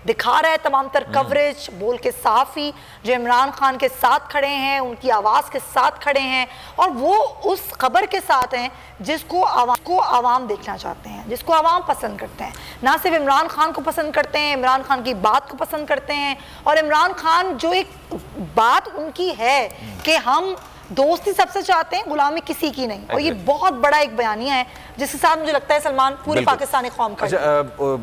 दिखा रहा है तमाम तर कवरेज, बोल के सहाफ़ी जो इमरान खान के साथ खड़े हैं, उनकी आवाज़ के साथ खड़े हैं, और वो उस खबर के साथ हैं जिसको आवाम देखना चाहते हैं, जिसको आवाम पसंद करते हैं। ना सिर्फ इमरान खान को पसंद करते हैं, इमरान खान की बात को पसंद करते हैं। और इमरान खान जो एक बात उनकी है कि हम दोस्ती सबसे चाहते हैं, गुलामी किसी की नहीं, और ये बहुत बड़ा एक बयानिया है जिसके साथ मुझे लगता है सलमान पूरी पाकिस्तानी कौम का।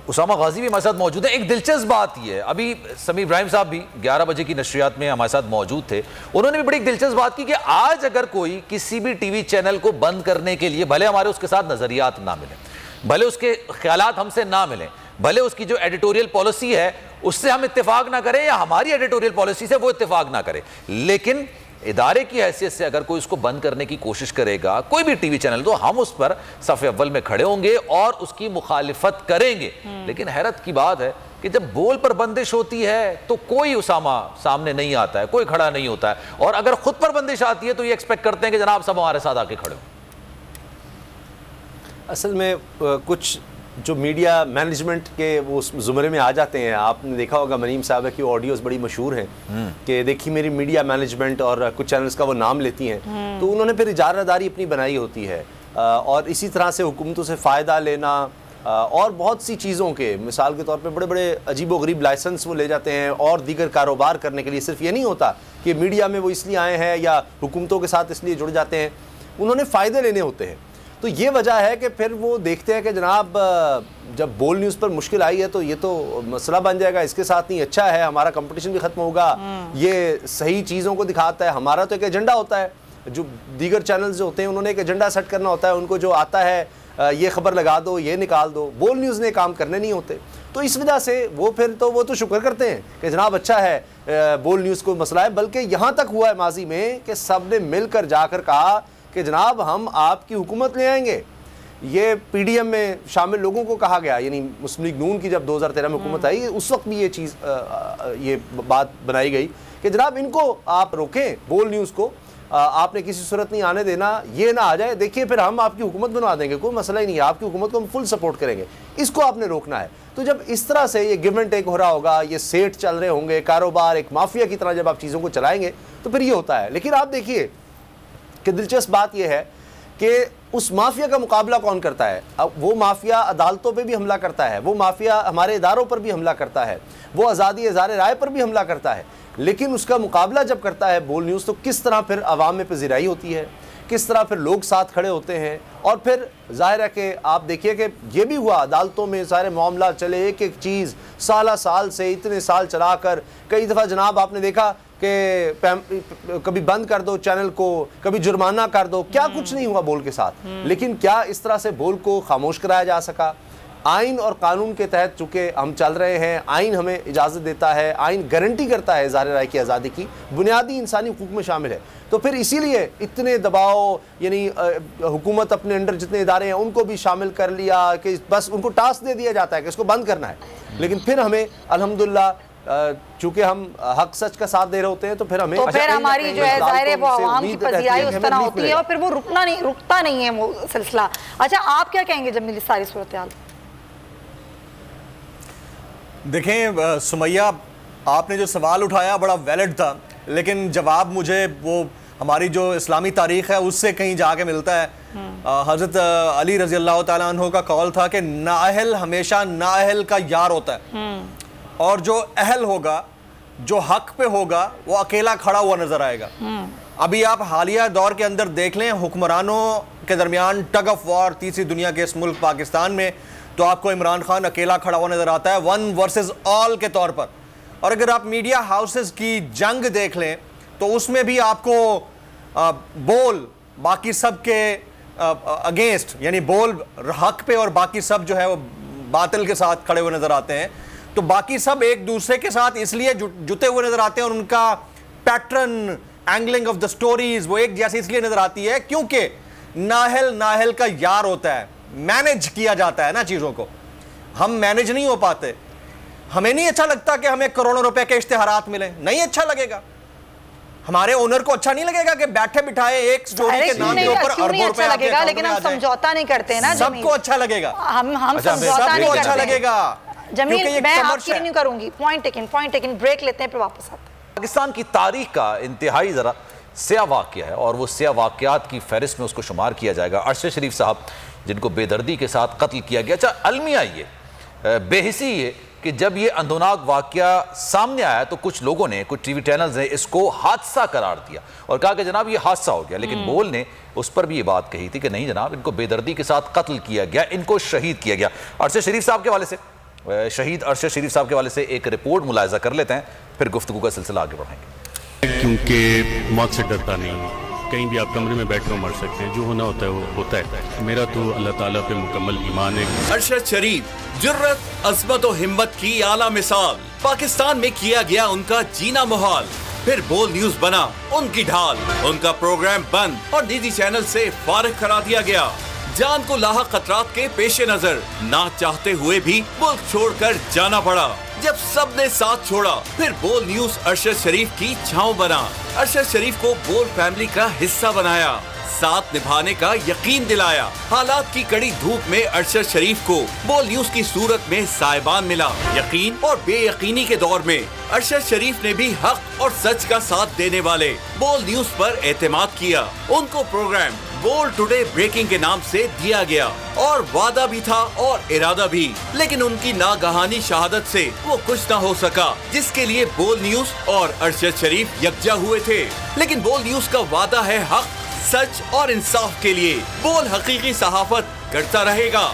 उसामा गाजी भी हमारे साथ मौजूद है। एक दिलचस्प बात ये है, अभी समीर इब्राहिम साहब भी 11 बजे की नशरियात में हमारे साथ मौजूद थे, उन्होंने भी बड़ी दिलचस्प बात की कि आज अगर कोई किसी भी टीवी चैनल को बंद करने के लिए, भले हमारे उसके साथ नजरियात ना मिले, भले उसके ख्यालात हमसे ना मिले, भले उसकी जो एडिटोरियल पॉलिसी है उससे हम इत्तेफाक ना करें या हमारी एडिटोरियल पॉलिसी से वो इत्तेफाक ना करे, लेकिन इदारे की हैसियत से अगर कोई उसको बंद करने की कोशिश करेगा, कोई भी टीवी चैनल, तो हम उस पर सफ़े अव्वल में खड़े होंगे और उसकी मुखालिफत करेंगे। लेकिन हैरत की बात है कि जब बोल पर बंदिश होती है तो कोई उसामा सामने नहीं आता है, कोई खड़ा नहीं होता है, और अगर खुद पर बंदिश आती है तो ये एक्सपेक्ट करते हैं कि जनाब सब हमारे साथ आके खड़े हो। असल में कुछ जो मीडिया मैनेजमेंट के वो ज़ुमरे में आ जाते हैं, आपने देखा होगा मनीम साहब की ऑडियोज़ बड़ी मशहूर हैं कि देखिए मेरी मीडिया मैनेजमेंट, और कुछ चैनल्स का वो नाम लेती हैं, तो उन्होंने फिर इजारादारी अपनी बनाई होती है, और इसी तरह से हुकूमतों से फ़ायदा लेना और बहुत सी चीज़ों के, मिसाल के तौर पे बड़े बड़े अजीब व गरीब लाइसेंस वो ले जाते हैं और दीगर कारोबार करने के लिए। सिर्फ ये नहीं होता कि मीडिया में वो इसलिए आए हैं या हुकूमतों के साथ इसलिए जुड़ जाते हैं, उन्होंने फ़ायदे लेने होते हैं। तो ये वजह है कि फिर वो देखते हैं कि जनाब जब बोल न्यूज़ पर मुश्किल आई है तो ये तो मसला बन जाएगा, इसके साथ नहीं अच्छा है, हमारा कंपटीशन भी ख़त्म होगा, ये सही चीज़ों को दिखाता है। हमारा तो एक एजेंडा होता है, जो दीगर चैनल्स जो होते हैं उन्होंने एक एजेंडा सेट करना होता है, उनको जो आता है ये खबर लगा दो, ये निकाल दो, बोल न्यूज़ ने काम करने नहीं होते। तो इस वजह से वो तो शुक्र करते हैं कि जनाब अच्छा है बोल न्यूज़ को मसला है। बल्कि यहाँ तक हुआ है माजी में कि सब ने मिलकर जाकर कहा कि जनाब हम आपकी हुकूमत ले आएंगे। ये पीडीएम में शामिल लोगों को कहा गया, यानी मुस्लिम लीग नून की जब 2013 में हुकूमत आई, उस वक्त भी ये चीज़ ये बात बनाई गई कि जनाब इनको आप रोकें, बोल न्यूज़ को आपने किसी सूरत नहीं आने देना, ये ना आ जाए, देखिए फिर हम आपकी हुकूमत बनवा देंगे, कोई मसला ही नहीं है, आपकी हुकूमत को हम फुल सपोर्ट करेंगे, इसको आपने रोकना है। तो जब इस तरह से ये गिव एंड टेक हो रहा होगा, ये सेट चल रहे होंगे, कारोबार एक माफिया की तरह जब आप चीज़ों को चलाएंगे तो फिर ये होता है। लेकिन आप देखिए कि दिलचस्प बात यह है कि उस माफिया का मुकाबला कौन करता है। अब वो माफिया अदालतों पे भी हमला करता है, वो माफिया हमारे इदारों पर भी हमला करता है, वो आज़ादी इज़हार राय पर भी हमला करता है, लेकिन उसका मुकाबला जब करता है बोल न्यूज़ तो किस तरह फिर आवाम में पजीराई होती है, किस तरह फिर लोग साथ खड़े होते हैं। और फिर जाहिर है कि आप देखिए कि ये भी हुआ, अदालतों में सारे मामला चले, एक एक चीज़ साल से इतने साल चला कर, कई दफ़ा जनाब आपने देखा कि कभी बंद कर दो चैनल को, कभी जुर्माना कर दो, क्या कुछ नहीं हुआ बोल के साथ। लेकिन क्या इस तरह से बोल को खामोश कराया जा सका? आइन और कानून के तहत चूँकि हम चल रहे हैं, आइन हमें इजाज़त देता है, आइन गारंटी करता है इज़हार राय की आज़ादी की, बुनियादी इंसानी हुकूक में शामिल है। तो फिर इसीलिए इतने दबाव, यानी हुकूमत अपने अंडर जितने इदारे हैं उनको भी शामिल कर लिया कि बस उनको टास्क दे दिया जाता है कि इसको बंद करना है। लेकिन फिर हमें अल्हम्दुलिल्लाह चूंकि हम हक सच का साथ दे रहे होते हैं तो फिर हमें तो फिर हमारी जो है जाहिर है वो आवाम की पजीराई उस तरह होती है और फिर वो रुकता नहीं है वो सिलसिला। अच्छा, आप क्या कहेंगे जब मिली सारी सूरत हाल? देखें सुमैया, आपने जो सवाल उठाया बड़ा वैलिड था, लेकिन जवाब मुझे वो हमारी जो इस्लामी तारीख है उससे कहीं जाके मिलता है। हज़रत अली रज़ी अल्लाह तआला अन्हु का कौल था कि नाअहल हमेशा नाअहल का यार होता है, और जो अहल होगा, जो हक पे होगा, वो अकेला खड़ा हुआ नजर आएगा। अभी आप हालिया दौर के अंदर देख लें, हुक्मरानों के दरमियान टग ऑफ वॉर तीसरी दुनिया के इस मुल्क पाकिस्तान में, तो आपको इमरान खान अकेला खड़ा हुआ नजर आता है, 1 वर्सेस ऑल के तौर पर। और अगर आप मीडिया हाउसेस की जंग देख लें तो उसमें भी आपको बोल बाकी सब के अगेंस्ट, यानी बोल हक पे और बाकी सब जो है वो बातिल के साथ खड़े हुए नजर आते हैं। तो बाकी सब एक दूसरे के साथ इसलिए जुटे हुए नजर आते हैं, और उनका pattern, angling of the stories वो एक जैसी इसलिए नजर आती है क्योंकि नाहल का यार होता है, मैनेज किया जाता है ना चीजों को। हम मैनेज नहीं हो पाते। हमें नहीं अच्छा लगता कि हमें करोड़ों रुपए के इश्तिहारात मिले, नहीं अच्छा लगेगा। हमारे ओनर को अच्छा नहीं लगेगा कि बैठे बिठाए एक स्टोरी के नाम के ऊपर अरबों रुपए लगेगा, लेकिन हम समझौता नहीं करते हैं ना। सबको अच्छा लगेगा, हम समझौता नहीं करते, अच्छा लगेगा। जमील, मैं आपकी नहीं करूंगी। पॉइंट टेकन, ब्रेक लेते हैं, फिर वापस आते हैं। पाकिस्तान की तारीख का इंतहाई जरा स्या वाक़या है और वो स्या वाक़यात की फहरिस्त में उसको शुमार किया जाएगा। अरशद शरीफ साहब जिनको बेदर्दी के साथ कत्ल किया गया। अच्छा, अलमिया ये बेहिसी ये कि जब ये अंदोनाक वाक़या सामने आया तो कुछ लोगों ने, कुछ टीवी चैनल्स ने इसको हादसा करार दिया और कहा कि जनाब ये हादसा हो गया, लेकिन बोल ने उस पर भी ये बात कही थी कि नहीं जनाब, इनको बेदर्दी के साथ कत्ल किया गया, इनको शहीद किया गया। अरशद शरीफ साहब के हवाले से, शहीद अरशद शरीफ साहब के हवाले से एक रिपोर्ट मुलाहिजा कर लेते हैं, फिर गुफ्तगू का सिलसिला आगे बढ़ाएंगे। क्योंकि मौत से डरता नहीं, कहीं भी आप कमरे में बैठकर मर सकते हैं, जो होना होता है वो होता है। मेरा तो अल्लाह ताला पे मुकम्मल ईमान है। अरशद शरीफ जुर्रत, अज़मत और हिम्मत की आला मिसाल। पाकिस्तान में किया गया उनका जीना मुहाल, फिर बोल न्यूज बना उनकी ढाल। उनका प्रोग्राम बंद और निजी चैनल से फारिग करा दिया गया। जान को लाहक खतरात के पेश नजर ना चाहते हुए भी मुल्क छोड़कर जाना पड़ा। जब सबने साथ छोड़ा, फिर बोल न्यूज अरशद शरीफ की छांव बना। अरशद शरीफ को बोल फैमिली का हिस्सा बनाया, साथ निभाने का यकीन दिलाया। हालात की कड़ी धूप में अरशद शरीफ को बोल न्यूज की सूरत में साहिबान मिला। यकीन और बेयकीनी के दौर में अरशद शरीफ ने भी हक और सच का साथ देने वाले बोल न्यूज पर एतमाद किया। उनको प्रोग्राम बोल टुडे ब्रेकिंग के नाम से दिया गया और वादा भी था और इरादा भी, लेकिन उनकी नागहानी शहादत से वो कुछ ना हो सका जिसके लिए बोल न्यूज और अरशद शरीफ यकजा हुए थे। लेकिन बोल न्यूज का वादा है हक, सच और इंसाफ के लिए। बोल हकीकी सहाफत करता रहेगा।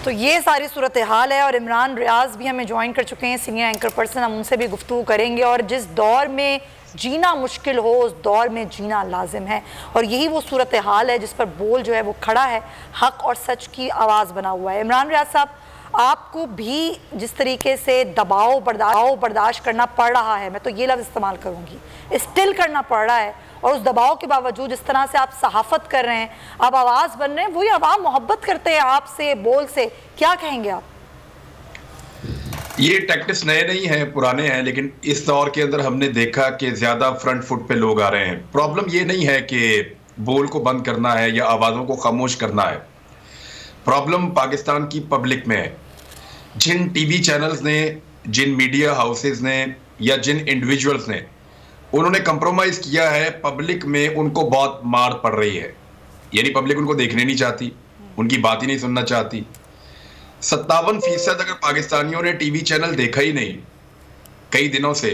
तो ये सारी सूरत हाल है और इमरान रियाज भी हमें ज्वाइन कर चुके हैं, सीनियर एंकर पर्सन। हम उनसे भी गुफ्तगू करेंगे और जिस दौर में जीना मुश्किल हो उस दौर में जीना लाजिम है और यही वो सूरत हाल है जिस पर बोल जो है वो खड़ा है, हक और सच की आवाज़ बना हुआ है। इमरान रियाज साहब, आपको भी जिस तरीके से दबाव बर्दाश्त करना पड़ रहा है, मैं तो ये लफ्ज़ इस्तेमाल करूँगी, स्टिल करना पड़ रहा है, और उस दबाव के बावजूद जिस तरह से आप सहाफ़त कर रहे हैं, आप आवाज़ बन रहे हैं, वही आवाम मोहब्बत करते हैं आपसे, बोल से, क्या कहेंगे आप? ये टैक्टिक्स नए नहीं हैं, पुराने हैं, लेकिन इस दौर के अंदर हमने देखा कि ज्यादा फ्रंट फुट पे लोग आ रहे हैं। प्रॉब्लम ये नहीं है कि बोल को बंद करना है या आवाज़ों को खामोश करना है। प्रॉब्लम पाकिस्तान की पब्लिक में है। जिन टीवी चैनल्स ने, जिन मीडिया हाउसेस ने या जिन इंडिविजुअल्स ने उन्होंने कंप्रोमाइज़ किया है, पब्लिक में उनको बहुत मार पड़ रही है। यानी पब्लिक उनको देखने नहीं चाहती, उनकी बात ही नहीं सुनना चाहती। 57% अगर पाकिस्तानियों ने टीवी चैनल देखा ही नहीं कई दिनों से,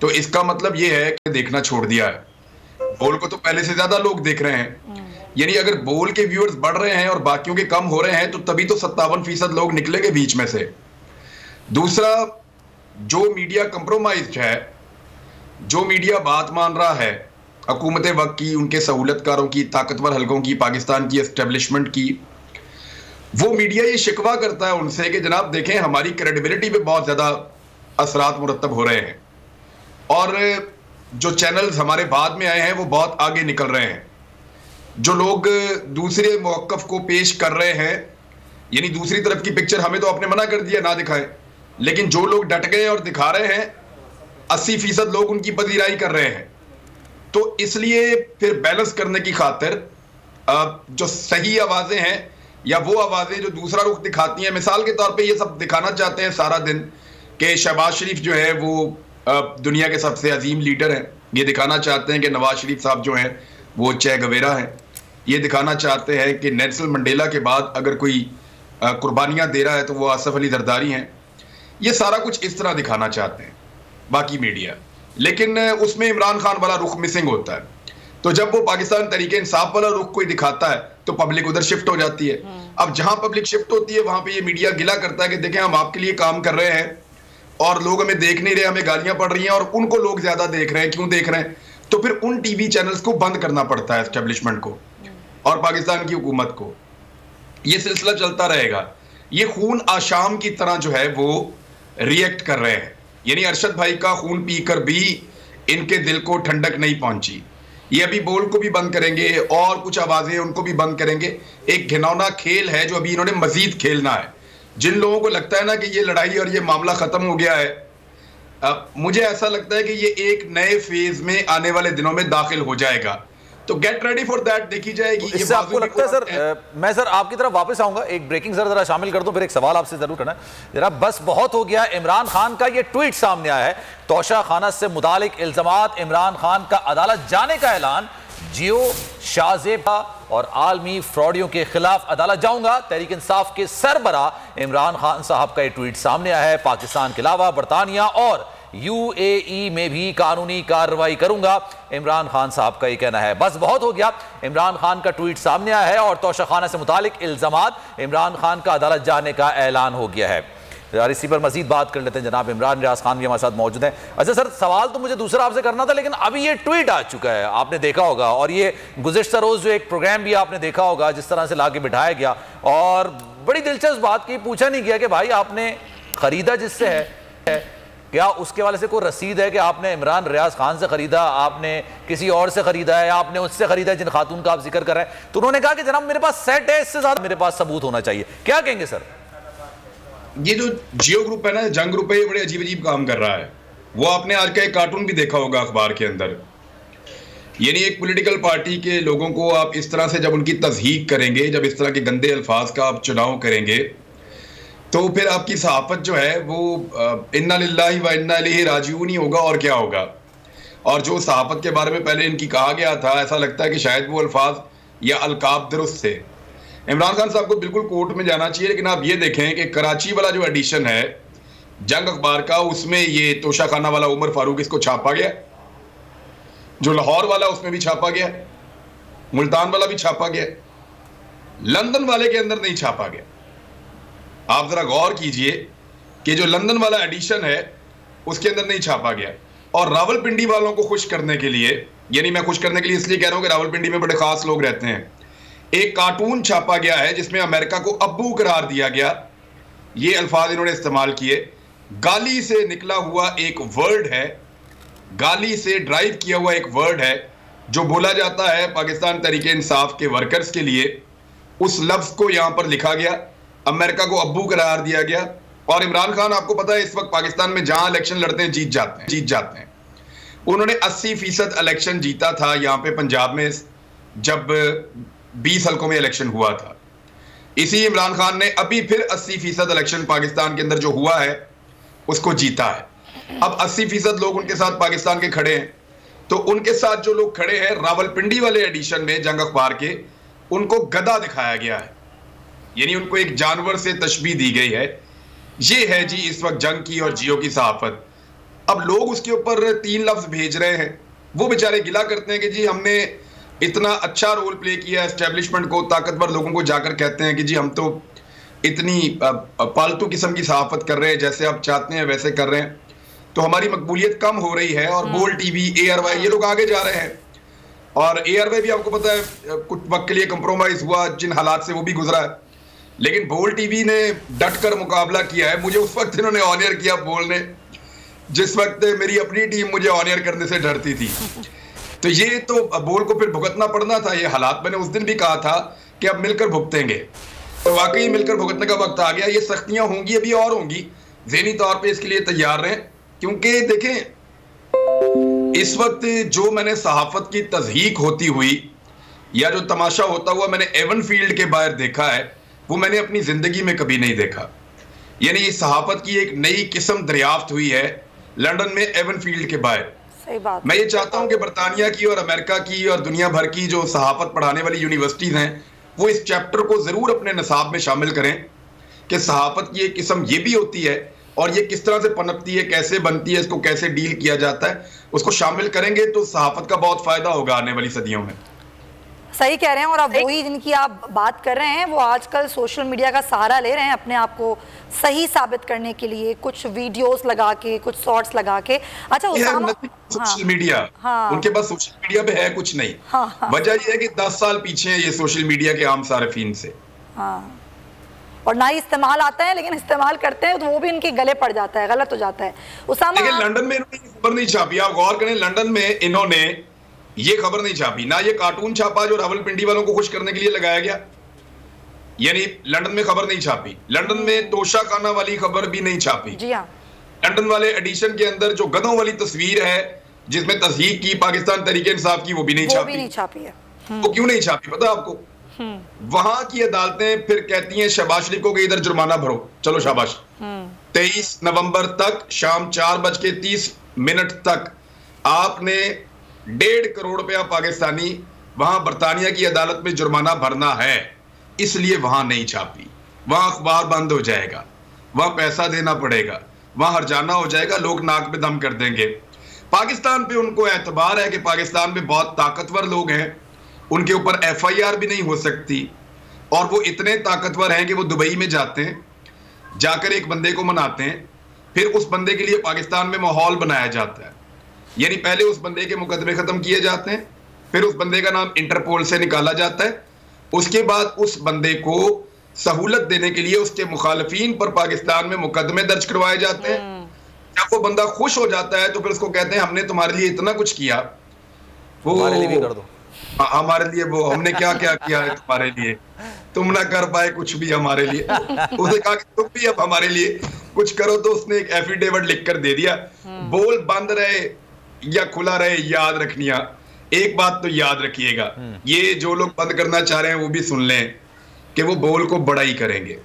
तो इसका मतलब ये है कि देखना छोड़ दिया है। बोल को तो पहले से ज्यादा लोग देख रहे हैं। यानी अगर बोल के व्यूअर्स बढ़ रहे हैं और बाकियों के कम हो रहे हैं, तो तभी तो 57% लोग निकलेंगे बीच में से। दूसरा, जो मीडिया कंप्रोमाइज्ड है, जो मीडिया बात मान रहा है हुकूमत वक्त की, उनके सहूलतकारों की, ताकतवर हलकों की, पाकिस्तान की एस्टेब्लिशमेंट की, वो मीडिया ये शिकवा करता है उनसे कि जनाब देखें, हमारी क्रेडिबिलिटी पे बहुत ज़्यादा असरात मुरतब हो रहे हैं और जो चैनल्स हमारे बाद में आए हैं वो बहुत आगे निकल रहे हैं। जो लोग दूसरे मौक़िफ़ को पेश कर रहे हैं, यानी दूसरी तरफ की पिक्चर हमें तो आपने मना कर दिया ना दिखाएं, लेकिन जो लोग डट गए और दिखा रहे हैं, 80% लोग उनकी पजीराई कर रहे हैं। तो इसलिए फिर बैलेंस करने की खातिर जो सही आवाज़ें हैं या वो आवाज़ें जो दूसरा रुख दिखाती हैं, मिसाल के तौर पे ये सब दिखाना चाहते हैं सारा दिन कि शहबाज शरीफ जो है वो दुनिया के सबसे अजीम लीडर हैं, ये दिखाना चाहते हैं कि नवाज शरीफ साहब जो हैं वो चे गवेरा हैं, ये दिखाना चाहते हैं कि नेल्सन मंडेला के बाद अगर कोई कुर्बानियाँ दे रहा है तो वो आसिफ अली जरदारी हैं। ये सारा कुछ इस तरह दिखाना चाहते हैं बाकी मीडिया, लेकिन उसमें इमरान खान वाला रुख मिसिंग होता है। तो जब वो पाकिस्तान तरीके इंसाफ वाला रुख कोई दिखाता है तो पब्लिक उधर शिफ्ट हो जाती है। अब जहां पब्लिक शिफ्ट होती है वहां पे ये मीडिया गिला करता है कि देखें हम आपके लिए काम कर रहे हैं और लोग हमें देख नहीं रहे, हमें गालियां पड़ रही हैं और उनको लोग ज्यादा देख रहे हैं। क्यों देख रहे हैं? तो फिर उन टीवी चैनल्स को बंद करना पड़ता है एस्टेब्लिशमेंट को और पाकिस्तान की हुकूमत को। ये सिलसिला चलता रहेगा। ये खून आशाम की तरह जो है वो रिएक्ट कर रहे हैं, यानी अरशद भाई का खून पीकर भी इनके दिल को ठंडक नहीं पहुंची। ये अभी बोल को भी बंद करेंगे और कुछ आवाजें उनको भी बंद करेंगे। एक घिनौना खेल है जो अभी इन्होंने मजीद खेलना है। जिन लोगों को लगता है ना कि ये लड़ाई और ये मामला खत्म हो गया है, मुझे ऐसा लगता है कि ये एक नए फेज में आने वाले दिनों में दाखिल हो जाएगा, तो गेट रेडी फॉर दैट देखी जाएगी। तो इससे आपको लगता है सर, मैं सर आपकी तरफ वापस आऊंगा, एक ब्रेकिंग सर जरा शामिल कर दूं, फिर एक सवाल आपसे जरूर करना है जरा। बस बहुत हो गया, इमरान खान का ये ट्वीट सामने आया है, तोशा खाना से मुतालिक इल्जामात, इमरान खान का अदालत जाने का ऐलान, जियो, शाहजेबा और आलमी फ्रॉडियों के खिलाफ अदालत जाऊंगा। तहरीक इंसाफ के सरबरा इमरान खान साहब का ये ट्वीट सामने आया है, पाकिस्तान के अलावा बरतानिया और UAE में भी कानूनी कार्रवाई करूंगा, इमरान खान साहब का ये कहना है। बस बहुत हो गया, इमरान खान का ट्वीट सामने आया है और तोशाखाना से मुतालिक इल्जामात, इमरान खान का अदालत जाने का ऐलान हो गया है। यार इसी पर मजीद बात कर लेते हैं, जनाब इमरान रियाज खान भी हमारे साथ मौजूद हैं। अच्छा सर, सवाल तो मुझे दूसरा आपसे करना था, लेकिन अभी ये ट्वीट आ चुका है, आपने देखा होगा, और ये गुज़िश्ता रोज जो एक प्रोग्राम भी आपने देखा होगा जिस तरह से लाके बिठाया गया, और बड़ी दिलचस्प बात की, पूछा नहीं गया कि भाई आपने खरीदा जिससे है क्या उसके वाले से कोई रसीद है कि आपने इमरान रियाज खान से खरीदा, आपने किसी और से खरीदा है, आपने उससे खरीदा है जिन खातून का आप जिक्र कर रहे हैं। तो उन्होंने कहा कि जनाब मेरे पास सेट है, इससे ज्यादा मेरे पास सबूत होना चाहिए। क्या कहेंगे सर? ये जो जियो ग्रुप है ना, जंग ग्रुप है, ये बड़े अजीब अजीब काम कर रहा है। वो आपने आज का एक कार्टून भी देखा होगा अखबार के अंदर, यानी एक पॉलिटिकल पार्टी के लोगों को आप इस तरह से जब उनकी तज़हीक करेंगे, जब इस तरह के गंदे अल्फाज का आप चुनाव करेंगे, तो फिर आपकी सहाफत जो है वो इन्ना लिल्लाहि व इन्ना इलैहि राजिऊन ही होगा, और क्या होगा। और जो सहाफत के बारे में पहले इनकी कहा गया था, ऐसा लगता है कि शायद वो अल्फाज या अलकाब दुरुस्त थे। इमरान खान साहब को बिल्कुल कोर्ट में जाना चाहिए, लेकिन आप ये देखें कि कराची वाला जो एडिशन है जंग अखबार का, उसमें ये तोशा खाना वाला उमर फारूक इसको छापा गया, जो लाहौर वाला उसमें भी छापा गया, मुल्तान वाला भी छापा गया, लंदन वाले के अंदर नहीं छापा गया। आप जरा गौर कीजिए कि जो लंदन वाला एडिशन है उसके अंदर नहीं छापा गया। और रावलपिंडी वालों को खुश करने के लिए, यानी मैं खुश करने के लिए इसलिए कह रहा हूं कि रावलपिंडी में बड़े खास लोग रहते हैं, एक कार्टून छापा गया है जिसमें अमेरिका को अब्बू करार दिया गया। ये अल्फाज इन्होंने इस्तेमाल किए, गाली से निकला हुआ एक वर्ड है, गाली से ड्राइव किया हुआ एक वर्ड है जो बोला जाता है पाकिस्तान तहरीक इंसाफ के वर्कर्स के लिए। उस लफ्ज को यहां पर लिखा गया, अमेरिका को अब्बू करार दिया गया। और इमरान खान आपको पता है इस वक्त पाकिस्तान में जहां इलेक्शन लड़ते हैं जीत जाते हैं। उन्होंने 80% इलेक्शन जीता था यहाँ पे पंजाब में, जब 20 हल्कों में इलेक्शन हुआ था। इसी इमरान खान ने अभी फिर 80% इलेक्शन पाकिस्तान के अंदर जो हुआ है उसको जीता है। अब 80% लोग उनके साथ पाकिस्तान के खड़े हैं, तो उनके साथ जो लोग खड़े हैं रावलपिंडी वाले एडिशन में जंग अखबार के, उनको गधा दिखाया गया है, यानी उनको एक जानवर से तशबीह दी गई है। ये है जी इस वक्त जंग की और जियो की सहाफत। अब लोग उसके ऊपर 3 लफ्ज भेज रहे हैं, वो बेचारे गिला करते हैं कि जी हमने इतना अच्छा रोल प्ले किया एस्टेब्लिशमेंट को, ताकतवर लोगों को जाकर कहते हैं कि जी हम तो इतनी पालतू किस्म की सहाफत कर रहे हैं, जैसे आप चाहते हैं वैसे कर रहे हैं, तो हमारी मकबूलियत कम हो रही है। और बोल टीवी, ARY ये लोग आगे जा रहे हैं, और ARY भी आपको पता है कुछ वक्त के लिए कंप्रोमाइज हुआ, जिन हालात से वो भी गुजरा है, लेकिन बोल टीवी ने डट कर मुकाबला किया है। मुझे उस वक्त इन्होंने ऑनियर किया बोल ने, जिस वक्त मेरी अपनी टीम मुझे ऑनियर करने से डरती थी। तो ये तो बोल को फिर भुगतना पड़ना था ये हालात। मैंने उस दिन भी कहा था कि अब मिलकर भुगतेंगे, तो वाकई मिलकर भुगतने का वक्त आ गया। ये सख्तियां होंगी, अभी और होंगी, ज़हनी तौर पे इसके लिए तैयार रहें, क्योंकि देखें इस वक्त जो मैंने सहाफत की तज़हीक होती हुई या जो तमाशा होता हुआ मैंने एवन फील्ड के बाहर देखा है, वो मैंने अपनी जिंदगी में कभी नहीं देखा। यानी सहाफत की एक नई किस्म दरियाफ्त हुई है लंदन में एवन फील्ड के बाहर। सही बात। मैं ये चाहता हूं कि बरतानिया की और अमेरिका की और दुनिया भर की जो सहाफत पढ़ाने वाली यूनिवर्सिटीज हैं, वो इस चैप्टर को जरूर अपने निसाब में शामिल करें कि सहाफत की एक किस्म ये भी होती है और ये किस तरह से पनपती है, कैसे बनती है, इसको कैसे डील किया जाता है, उसको शामिल करेंगे तो सहाफत का बहुत फायदा होगा आने वाली सदियों में। सही कह रहे हैं। और अब वही जिनकी आप बात कर रहे हैं वो आजकल सोशल मीडिया का सहारा ले रहे हैं अपने आप को सही साबित करने के लिए, कुछ वीडियोस लगा के, कुछ शॉर्ट्स लगा के। अच्छा सोशल मीडिया, उनके पास सोशल मीडिया पे है कुछ नहीं। वजह यह है कि 10 साल पीछे है ये सोशल मीडिया के आम सारिफीन से। और ना ही इस्तेमाल आता है, लेकिन इस्तेमाल करते हैं तो वो भी इनके गले पड़ जाता है, गलत हो जाता है। उसामा, लेकिन लंदन में इन्होंने खबर नहीं छापी, आप गौर करें, लंदन में इन्होंने ये खबर नहीं छापी, ना ये कार्टून छापा जो रावलपिंडी वालों को खुश करने के लिए लगाया गया, यानी लंदन में खबर नहीं छापी। लंदन में तोशा खाना वाली खबर भी नहीं छापी। जी हाँ। लंदन वाले एडिशन के अंदर जो गधों वाली तस्वीर है जिसमें तस्दीक की पाकिस्तान तहरीक इंसाफ की, वो भी नहीं छापी है। वो क्यों नहीं छापी पता आपको? वहां की अदालतें फिर कहती हैं शहबाज शरीफ को कि इधर जुर्माना भरो, चलो शाबाश। 23 नवंबर तक शाम 4:30 तक आपने 1.5 करोड़ रुपया पाकिस्तानी वहां बरतानिया की अदालत में जुर्माना भरना है, इसलिए वहां नहीं छापी। वहां अखबार बंद हो जाएगा, वहां पैसा देना पड़ेगा, वहां हरजाना हो जाएगा, लोग नाक पे दम कर देंगे। पाकिस्तान पे उनको एतबार है कि पाकिस्तान में बहुत ताकतवर लोग हैं, उनके ऊपर FIR भी नहीं हो सकती, और वो इतने ताकतवर हैं कि वो दुबई में जाते हैं, जाकर एक बंदे को मनाते हैं, फिर उस बंदे के लिए पाकिस्तान में माहौल बनाया जाता है। यानी पहले उस बंदे के मुकदमे खत्म किए जाते हैं, फिर उस बंदे का नाम इंटरपोल से निकाला जाता है, उसके बाद उस बंदे को सहूलत देने के लिए उसके मुखालफीन पर पाकिस्तान में मुकदमे दर्ज करवाए जाते हैं। जब वो बंदा खुश हो जाता है तो फिर उसको कहते हैं हमने तुम्हारे लिए इतना कुछ किया, वो हमारे लिए भी कर दो। हमारे लिए वो हमने क्या क्या किया है तुम्हारे लिए, तुम ना कर पाए कुछ भी हमारे लिए। उसने कहा कि तुम भी अब हमारे लिए कुछ करो, तो उसने एक एफिडेविट लिख कर दे दिया। बोल बंद रहे या खुला रहे, याद रखनिया, एक बात तो याद रखिएगा, ये जो लोग बंद करना चाह रहे हैं वो भी सुन लें कि वो बोल को बड़ा ही करेंगे।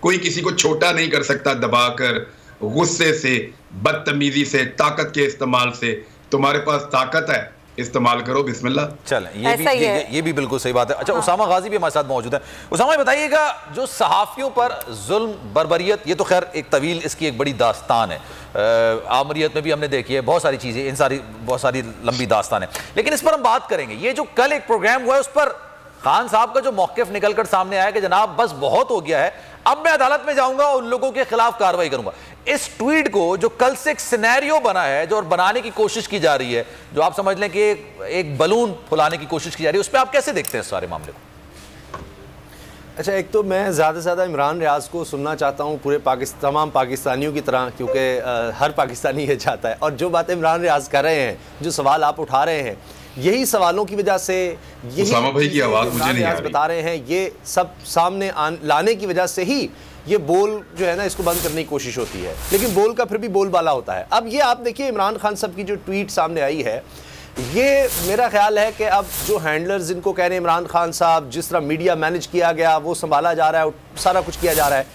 कोई किसी को छोटा नहीं कर सकता दबाकर, गुस्से से, बदतमीजी से, ताकत के इस्तेमाल से। तुम्हारे पास ताकत है, इस्तेमाल करो, बिस्मिल्लाह। चलें, ये भी बिल्कुल सही बात है। अच्छा, उसामा गाजी भी हमारे साथ मौजूद है। उसामा, बताइएगा, जो सहाफ़ियों पर जुल्म, बर्बरियत, ये तो खैर एक तवील इसकी एक बड़ी दास्तान है, आमरियत में भी हमने देखी है, बहुत सारी चीज़ें, बहुत सारी लंबी दास्तान है, लेकिन इस पर हम बात करेंगे। ये जो कल एक प्रोग्राम हुआ है उस पर खान साहब का जो मौक़िफ़ निकल कर सामने आया कि जनाब बस बहुत हो गया है, अब मैं अदालत में जाऊंगा और उन लोगों के खिलाफ कार्रवाई करूंगा। इस ट्वीट को जो कल से एक सिनेरियो बना है, जो बनाने की कोशिश की जा रही है, जो आप समझ लें कि एक बलून फुलाने की कोशिश की जा रही है, उस पर आप कैसे देखते हैं इस सारे मामले को? अच्छा, एक तो मैं ज़्यादा से ज़्यादा इमरान रियाज को सुनना चाहता हूँ पूरे तमाम पाकिस्तानियों की तरह, क्योंकि हर पाकिस्तानी ये चाहता है। और जो बातें इमरान रियाज कर रहे हैं, जो सवाल आप उठा रहे हैं, यही सवालों की वजह से, यही भाई की आवाज़ मुझे नहीं आ रही, बता रहे हैं, ये सब सामने लाने की वजह से ही ये बोल जो है ना, इसको बंद करने की कोशिश होती है, लेकिन बोल का फिर भी बोलबाला होता है। अब ये आप देखिए, इमरान खान साहब की जो ट्वीट सामने आई है, ये मेरा ख्याल है कि अब जो हैंडलर्स जिनको कह रहे हैं इमरान खान साहब, जिस तरह मीडिया मैनेज किया गया, वो संभाला जा रहा है, सारा कुछ किया जा रहा है,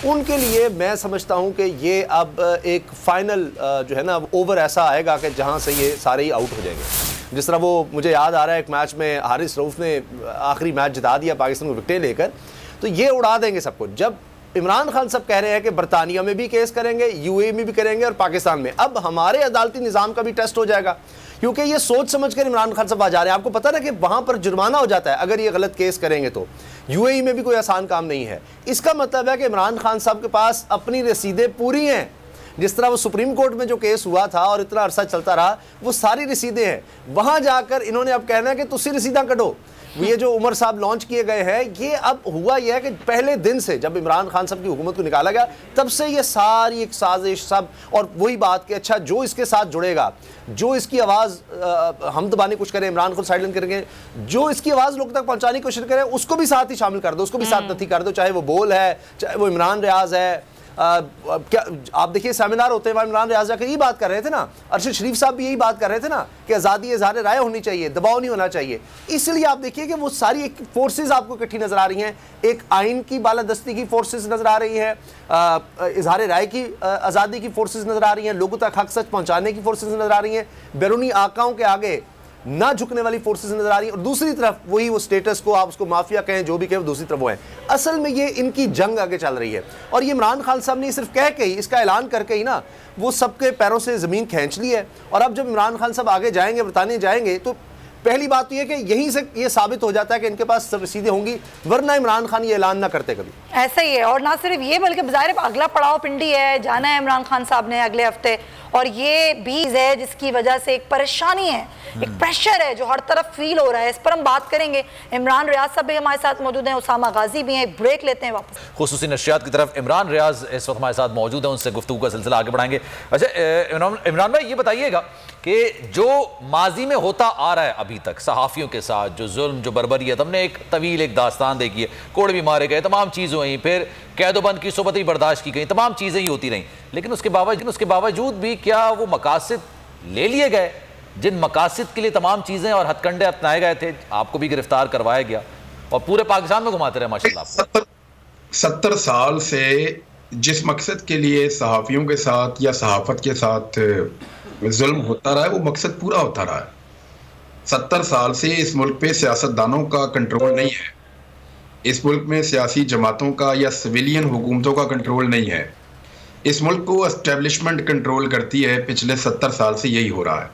उनके लिए मैं समझता हूँ कि ये अब एक फाइनल जो है ना ओवर ऐसा आएगा कि जहाँ से ये सारे ही आउट हो जाएंगे। जिस तरह वो मुझे याद आ रहा है, एक मैच में हारिस रऊफ ने आखिरी मैच जिता दिया पाकिस्तान को विकेटें लेकर, तो ये उड़ा देंगे सबको। जब इमरान खान साहब कह रहे हैं कि बरतानिया में भी केस करेंगे, UAE में भी करेंगे और पाकिस्तान में, अब हमारे अदालती निज़ाम का भी टेस्ट हो जाएगा, क्योंकि ये सोच समझ कर इमरान खान साहब आ जा रहे हैं। आपको पता ना कि वहाँ पर जुर्माना हो जाता है अगर ये गलत केस करेंगे, तो UAE में भी कोई आसान काम नहीं है। इसका मतलब है कि इमरान खान साहब के पास अपनी रसीदें पूरी हैं। जिस तरह वो सुप्रीम कोर्ट में जो केस हुआ था और इतना अरसा चलता रहा, वो सारी रसीदें हैं। वहाँ जाकर इन्होंने अब कहना है कि तुसी रसीदा कटो। ये जो उमर साहब लॉन्च किए गए हैं, ये अब हुआ यह है कि पहले दिन से जब इमरान खान साहब की हुकूमत को निकाला गया, तब से ये सारी एक साजिश सब, और वही बात कि अच्छा जो इसके साथ जुड़ेगा, जो इसकी आवाज़ हम दबाने की कोशिश करें, इमरान को साइडलाइन करेंगे, जो इसकी आवाज़ लोगों तक पहुँचाने की कोशिश करें, उसको भी साथ ही शामिल कर दो, उसको भी साथ नथी कर दो, चाहे वो बोल है, चाहे वो इमरान रियाज है। क्या आप देखिए, सेमिनार होते हैं, इमरान रियाज जाकर यही बात कर रहे थे ना, अरशद शरीफ साहब भी यही बात कर रहे थे ना कि आज़ादी इज़हार राय होनी चाहिए, दबाव नहीं होना चाहिए। इसलिए आप देखिए कि वो सारी एक फोर्सेज आपको इकट्ठी नजर आ रही हैं। एक आइन की बालादस्ती की फोर्सेज नजर आ रही हैं, इज़हार राय की आज़ादी की फोर्सेज नजर आ रही हैं, लोगों तक हक सच पहुँचाने की फोर्सेज नजर आ रही हैं, बैरूनी आकाओं के आगे ना झुकने वाली फोर्सेस नजर आ रही है। और दूसरी तरफ वही वो स्टेटस को आप उसको माफिया कहें, जो भी कहें, दूसरी तरफ वो है। असल में ये इनकी जंग आगे चल रही है, और ये इमरान खान साहब ने सिर्फ कह के ही, इसका ऐलान करके ही ना, वो सबके पैरों से ज़मीन खींच ली है। और अब जब इमरान खान साहब आगे जाएंगे, बरतानिया जाएंगे, तो पहली बात तो ये कि यहीं से ये साबित हो जाता है कि इनके पास रसीदें होंगी, वरना इमरान खान ये ऐलान ना करते कभी। ऐसा ही है, और ना सिर्फ ये बल्कि ज़ाहिर अगला पड़ाव पिंडी है, जाना है इमरान खान साहब ने अगले हफ्ते, और ये बीज है जिसकी वजह से एक परेशानी है, एक प्रेशर है जो हर तरफ फील हो रहा है। इस पर हम बात करेंगे। इमरान रियाज साहब भी हमारे साथ मौजूद हैं, उसामा गाजी भी हैं। एक ब्रेक लेते हैं, वापस खुसूसी नशियात की तरफ इमरान रियाज इस वक्त हमारे साथ मौजूद हैं, उनसे गुफ्तगू का सिलसिला आगे बढ़ाएंगे। अच्छा इमरान भाई, ये बताइएगा कि जो माजी में होता आ रहा है अभी तक सहाफ़ियों के साथ, जो जुल्म, जो बर्बरियत, हमने एक तवील एक दास्तान देखी है, कोड़ भी मारे गए, तमाम चीज़ें हुई, फिर कैदोबंद की सोबत ही बर्दाश्त की गई, तमाम चीज़ें ही होती रहीं, लेकिन उसके बावजूद भी क्या वो मकासद ले लिए गए जिन मकासद के लिए तमाम चीज़ें और हथकंडे अपनाए गए थे? आपको भी गिरफ्तार करवाया गया और पूरे पाकिस्तान में घुमाते रहे माशाल्लाह। 70 साल से जिस मकसद के लिए सहाफ़ियों के साथ या सहाफ़त के साथ जुल्म होता रहा है, वो मकसद पूरा होता रहा है। 70 साल से इस मुल्क पे सियासतदानों का कंट्रोल नहीं है, इस मुल्क में सियासी जमातों का या सिविलियन हुकूमतों का कंट्रोल नहीं है। इस मुल्क को एस्टेब्लिशमेंट कंट्रोल करती है। पिछले 70 साल से यही हो रहा है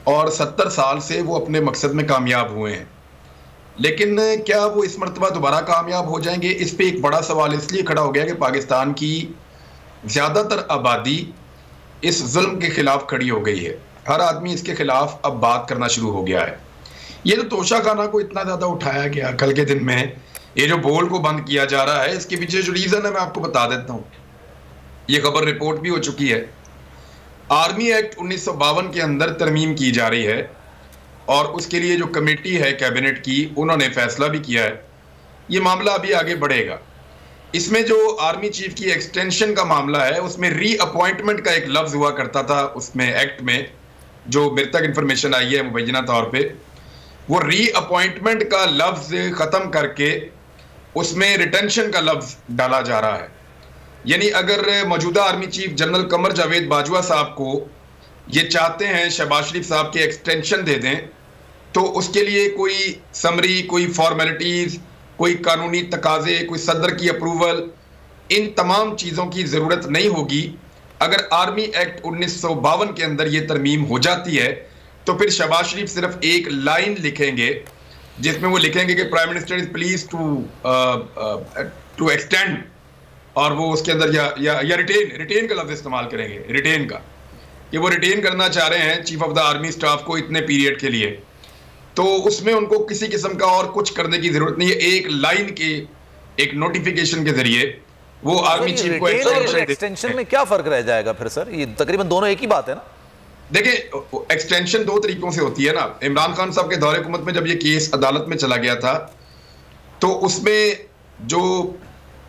और 70 साल से वो अपने मकसद में कामयाब हुए हैं, लेकिन क्या वो इस मरतबा दोबारा कामयाब हो जाएंगे? इस पे एक बड़ा सवाल इसलिए खड़ा हो गया कि पाकिस्तान की ज़्यादातर आबादी इस जुल्म के खिलाफ खड़ी हो गई है। हर आदमी इसके खिलाफ अब बात करना शुरू हो गया है। ये जो तोशाखाना को इतना ज़्यादा उठाया गया कल के दिन में, ये जो बोल को बंद किया जा रहा है, इसके पीछे जो रीज़न है मैं आपको बता देता हूँ। ये खबर रिपोर्ट भी हो चुकी है। आर्मी एक्ट 1952 के अंदर तरमीम की जा रही है और उसके लिए जो कमेटी है कैबिनेट की, उन्होंने फैसला भी किया है। ये मामला अभी आगे बढ़ेगा। इसमें जो आर्मी चीफ की एक्सटेंशन का मामला है, उसमें री अपॉइंटमेंट का एक लफ्ज हुआ करता था उसमें एक्ट में, जो मेरे तक इंफॉर्मेशन आई है मुबैना तौर पे, वो री अपॉइंटमेंट का लफ्ज ख़त्म करके उसमें रिटेंशन का लफ्ज डाला जा रहा है। यानी अगर मौजूदा army chief general Qamar Javed Bajwa साहब को ये चाहते हैं शहबाज शरीफ साहब के एक्सटेंशन दे दें, तो उसके लिए कोई समरी, कोई फॉर्मेलिटीज़, कोई कानूनी तकाजे, कोई सदर की अप्रूवल, इन तमाम चीज़ों की ज़रूरत नहीं होगी। अगर आर्मी एक्ट 1952 के अंदर ये तरमीम हो जाती है तो फिर शहबाज शरीफ सिर्फ एक लाइन लिखेंगे जिसमें वो लिखेंगे कि prime minister is please to extend, और वो उसके अंदर या रिटेन का लफ्ज़ इस्तेमाल करेंगे, रिटेन का, कि वो रिटेन करना चाह रहे हैं chief of the army staff को इतने पीरियड के लिए। तो उसमें उनको किसी किस्म का और कुछ करने की जरूरत नहीं है। एक लाइन के एक नोटिफिकेशन के जरिए वो आर्मी चीफ को एक्सटेंशन में क्या फर्क रह जाएगा फिर सर? ये तकरीबन दोनों एक ही बात है ना। देखिए, एक्सटेंशन दो तरीकों से होती है ना। इमरान खान साहब के दौरे हुकूमत में जब ये केस अदालत में चला गया था तो उसमें जो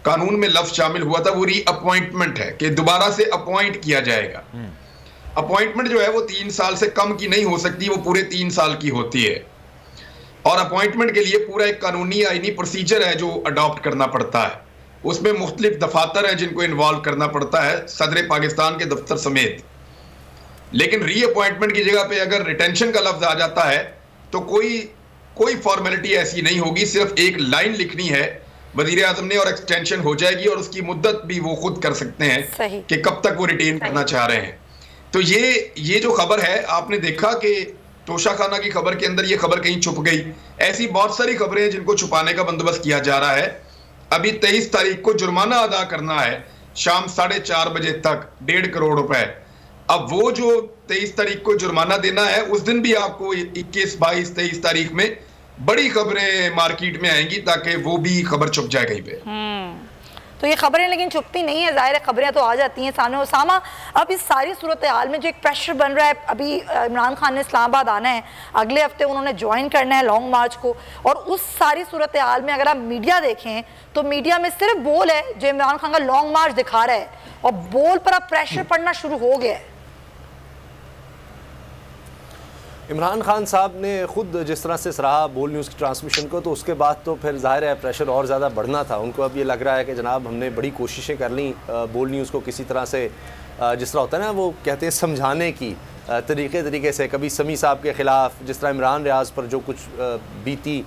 कानून में लफ्ज शामिल हुआ था वो री अपॉइंटमेंट है, कि दोबारा से अपॉइंट किया जाएगा। अपॉइंटमेंट जो है वो 3 साल से कम की नहीं हो सकती, वो पूरे 3 साल की होती है। और अपॉइंटमेंट के लिए पूरा एक कानूनी आईनी प्रोसीजर है जो अडॉप्ट करना पड़ता है। उसमें मुख्तलिफ दफातर हैं जिनको इन्वॉल्व करना पड़ता है, सदर पाकिस्तान के दफ्तर समेत। लेकिन री अपॉइंटमेंट की जगह पे अगर रिटेंशन का लफ्ज आ जाता है तो कोई फॉर्मेलिटी ऐसी नहीं होगी, सिर्फ एक लाइन लिखनी है वजीर आजम ने और एक्सटेंशन हो जाएगी, और उसकी मुद्दत भी वो खुद कर सकते हैं कि कब तक वो रिटेन करना चाह रहे हैं। तो ये जो खबर है, आपने देखा कि तोशाखाना की खबर के अंदर ये खबर कहीं छुप गई। ऐसी बहुत सारी खबरें हैं जिनको छुपाने का बंदोबस्त किया जा रहा है। अभी 23 तारीख को जुर्माना अदा करना है शाम 4:30 बजे तक, 1.5 करोड़ रुपए। अब वो जो 23 तारीख को जुर्माना देना है, उस दिन भी आपको 21, 22, 23 तारीख में बड़ी खबरें मार्केट में आएंगी ताकि वो भी खबर छुप जाए कहीं पे। तो ये खबरें लेकिन छुपती नहीं है, जाहिर है खबरें तो आ जाती हैं सामने। उसामा, अब इस सारी सूरत हाल में जो एक प्रेशर बन रहा है, अभी इमरान खान ने इस्लामाबाद आना है, अगले हफ्ते उन्होंने ज्वाइन करना है लॉन्ग मार्च को, और उस सारी सूरत हाल में अगर आप मीडिया देखें तो मीडिया में सिर्फ बोल है जो इमरान खान का लॉन्ग मार्च दिखा रहा है, और बोल पर अब प्रेशर पड़ना शुरू हो गया है। इमरान खान साहब ने खुद जिस तरह से सराहा बोल न्यूज़ की ट्रांसमिशन को, तो उसके बाद तो फिर ज़ाहिर है प्रेशर और ज़्यादा बढ़ना था। उनको अब ये लग रहा है कि जनाब हमने बड़ी कोशिशें कर ली बोल न्यूज़ को किसी तरह से, जिस तरह होता है ना वो कहते हैं समझाने की तरीके से। कभी समी साहब के ख़िलाफ़, जिस तरह इमरान रियाज पर जो कुछ बीती,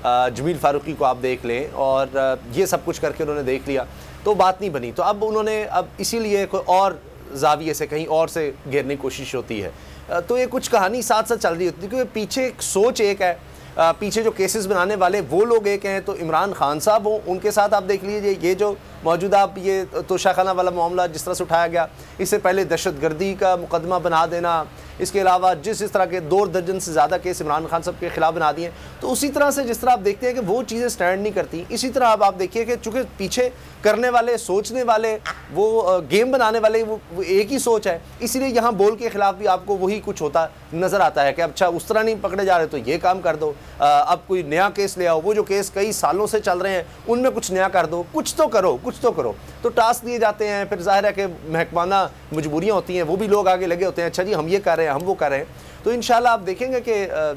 जमील फ़ारूकी को आप देख लें, और ये सब कुछ करके उन्होंने देख लिया तो बात नहीं बनी। तो अब उन्होंने इसीलिए कोई और जाविये से, कहीं और से घेरने की कोशिश होती है। तो ये कुछ कहानी साथ साथ चल रही होती है, क्योंकि पीछे सोच एक है, पीछे जो केसेस बनाने वाले वो लोग एक हैं। तो इमरान खान साहब हो, उनके साथ आप देख लीजिए ये जो मौजूदा आप ये तोशाखाना वाला मामला जिस तरह से उठाया गया, इससे पहले दहशतगर्दी का मुकदमा बना देना, इसके अलावा जिस तरह के 2 दर्जन से ज़्यादा केस इमरान खान साहब के खिलाफ बना दिए, तो उसी तरह से जिस तरह आप देखते हैं कि वो चीज़ें स्टैंड नहीं करती, इसी तरह अब आप देखिए कि चूँकि पीछे करने वाले, सोचने वाले, वो गेम बनाने वाले वो एक ही सोच है, इसीलिए यहाँ बोल के खिलाफ भी आपको वही कुछ होता नज़र आता है कि अच्छा उस तरह नहीं पकड़े जा रहे तो ये काम कर दो, अब कोई नया केस ले आओ, वो जो केस कई सालों से चल रहे हैं उनमें कुछ नया कर दो, कुछ तो करो, कुछ तो करो। तो टास्क दिए जाते हैं, फिर जाहिर है कि महकमाना मजबूरियाँ होती हैं, वो भी लोग आगे लगे होते हैं, अच्छा जी हम ये कर रहे हैं, हम वो कर रहे हैं। तो इंशाल्लाह आप देखेंगे कि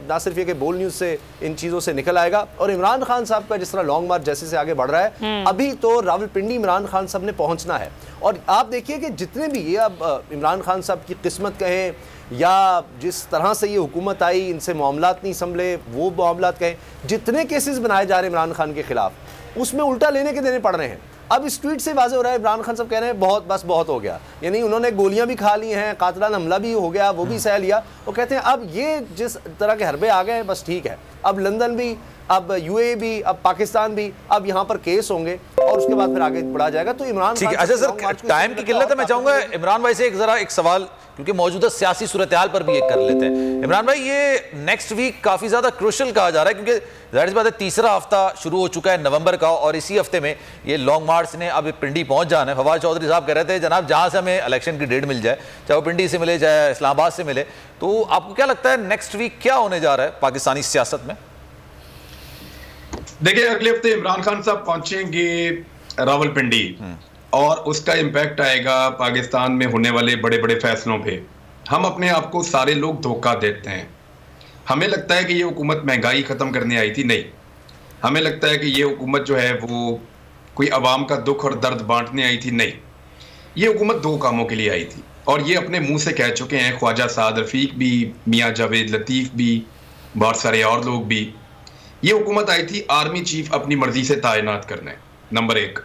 ना सिर्फ ये कि बोल न्यूज़ से इन चीज़ों से निकल आएगा, और इमरान खान साहब का जिस तरह लॉन्ग मार्च जैसे से आगे बढ़ रहा है, अभी तो रावलपिंडी इमरान खान साहब ने पहुंचना है। और आप देखिए कि जितने भी ये अब इमरान खान साहब की किस्मत कहें या जिस तरह से ये हुकूमत आई, इनसे मामलात नहीं संभले, वो मामलात कहें, जितने केसेस बनाए जा रहे हैं इमरान खान के खिलाफ, उसमें उल्टा लेने के देने पड़ रहे हैं। अब इस ट्वीट से वाज़ेह हो रहा है इमरान खान साहब कह रहे हैं बहुत हो गया, यानी उन्होंने गोलियां भी खा ली हैं, कातिलाना हमला भी हो गया, वो भी सह लिया। वो कहते हैं अब ये जिस तरह के हरबे आ गए बस ठीक है, अब लंदन भी, अब यूएई भी, अब पाकिस्तान भी, अब यहाँ पर केस होंगे और उसके बाद फिर आगे बढ़ा जाएगा। तो इमरान खान, अच्छा सर, टाइम की किल्लत है, मैं चाहूंगा इमरान भाई से एक सवाल, क्योंकि मौजूदा सियासी सूरत हाल पर भी एक कर लेते हैं। इमरान भाई, ये नेक्स्ट वीक काफी ज्यादा क्रूशल कहा जा रहा है, क्योंकि जाहिर सी बात है तीसरा हफ्ता शुरू हो चुका है नवंबर का, और इसी हफ्ते में ये लॉन्ग मार्च ने अब पिंडी पहुंच जाना है। फवाद चौधरी साहब कह रहे थे जनाब जहां से हमें इलेक्शन की डेट मिल जाए, चाहे वो पिंडी से मिले चाहे इस्लामाबाद से मिले, तो आपको क्या लगता है नेक्स्ट वीक क्या होने जा रहा है पाकिस्तानी सियासत में? देखिए, अगले हफ्ते इमरान खान साहब पहुंचेंगे रावलपिंडी और उसका इम्पैक्ट आएगा पाकिस्तान में होने वाले बड़े बड़े फैसलों पे। हम अपने आप को सारे लोग धोखा देते हैं, हमें लगता है कि ये हुकूमत महंगाई ख़त्म करने आई थी, नहीं, हमें लगता है कि ये हुकूमत जो है वो कोई अवाम का दुख और दर्द बांटने आई थी, नहीं, ये हुकूमत 2 कामों के लिए आई थी, और ये अपने मुंह से कह चुके हैं ख्वाजा साद रफ़ीक भी, मियाँ जावेद लतीफ़ भी, बहुत सारे और लोग भी। ये हुकूमत आई थी आर्मी चीफ अपनी मर्जी से तैनात करने, नंबर 1।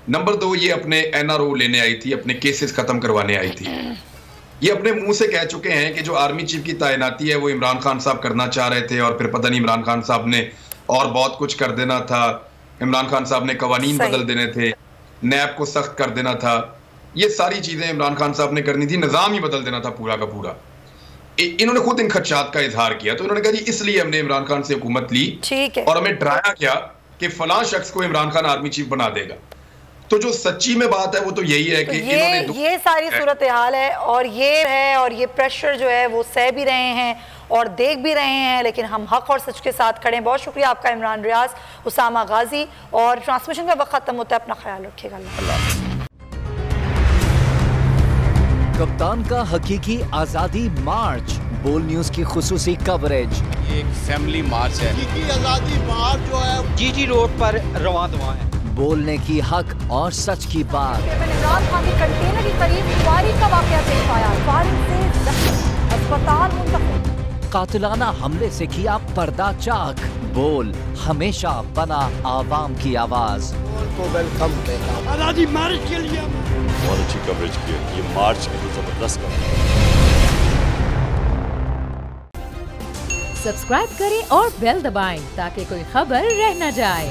नंबर 2, ये अपने NRO लेने आई थी, अपने केसेस खत्म करवाने आई थी। ये अपने मुंह से कह चुके हैं कि जो आर्मी चीफ की तैनाती है वो इमरान खान साहब करना चाह रहे थे, और फिर पता नहीं इमरान खान साहब ने और बहुत कुछ कर देना था, इमरान खान साहब ने कवानीन बदल देने थे, नैब को सख्त कर देना था, ये सारी चीजें इमरान खान साहब ने करनी थी, निजाम ही बदल देना था पूरा का पूरा। इन्होंने खुद इन खदशात का इजहार किया, तो इन्होंने कहा जी इसलिए हमने इमरान खान से हुकूमत ली, और हमें डराया गया कि फलां शख्स को इमरान खान आर्मी चीफ बना देगा। तो जो सच्ची में बात है वो तो यही है कि ये सारी सूरत हाल है, और ये प्रेशर जो है वो सह भी रहे हैं और देख भी रहे हैं, लेकिन हम हक और सच के साथ खड़े हैं। बहुत शुक्रिया आपका इमरान रियाज, उसामा गाजी, और ट्रांसमिशन का वक्त खत्म होता है, अपना ख्याल रखिएगा। कप्तान का हकीकी आजादी मार्च, बोल न्यूज की खुसूसी कवरेज। ये एक फैमिली मार्च है, हकीकी आजादी मार्च जो है जीटी रोड पर रवां दवा है, बोलने की हक और सच की बात। इमरान खान के कंटेनर के करीब फायरिंग का वाकया पेश आया, फायरिंग से जख्मी, अस्पताल मुंतकिल। कातिलाना हमले से किया पर्दा चाक, बोल हमेशा बना आवाम की आवाज। को वेलकम देना आजादी मार्च के लिए बहुत अच्छी कवरेज की है, ये मार्च की तो जबरदस्त कवरेज। सब्सक्राइब करें और बेल दबाएं ताकि कोई खबर रह न जाए।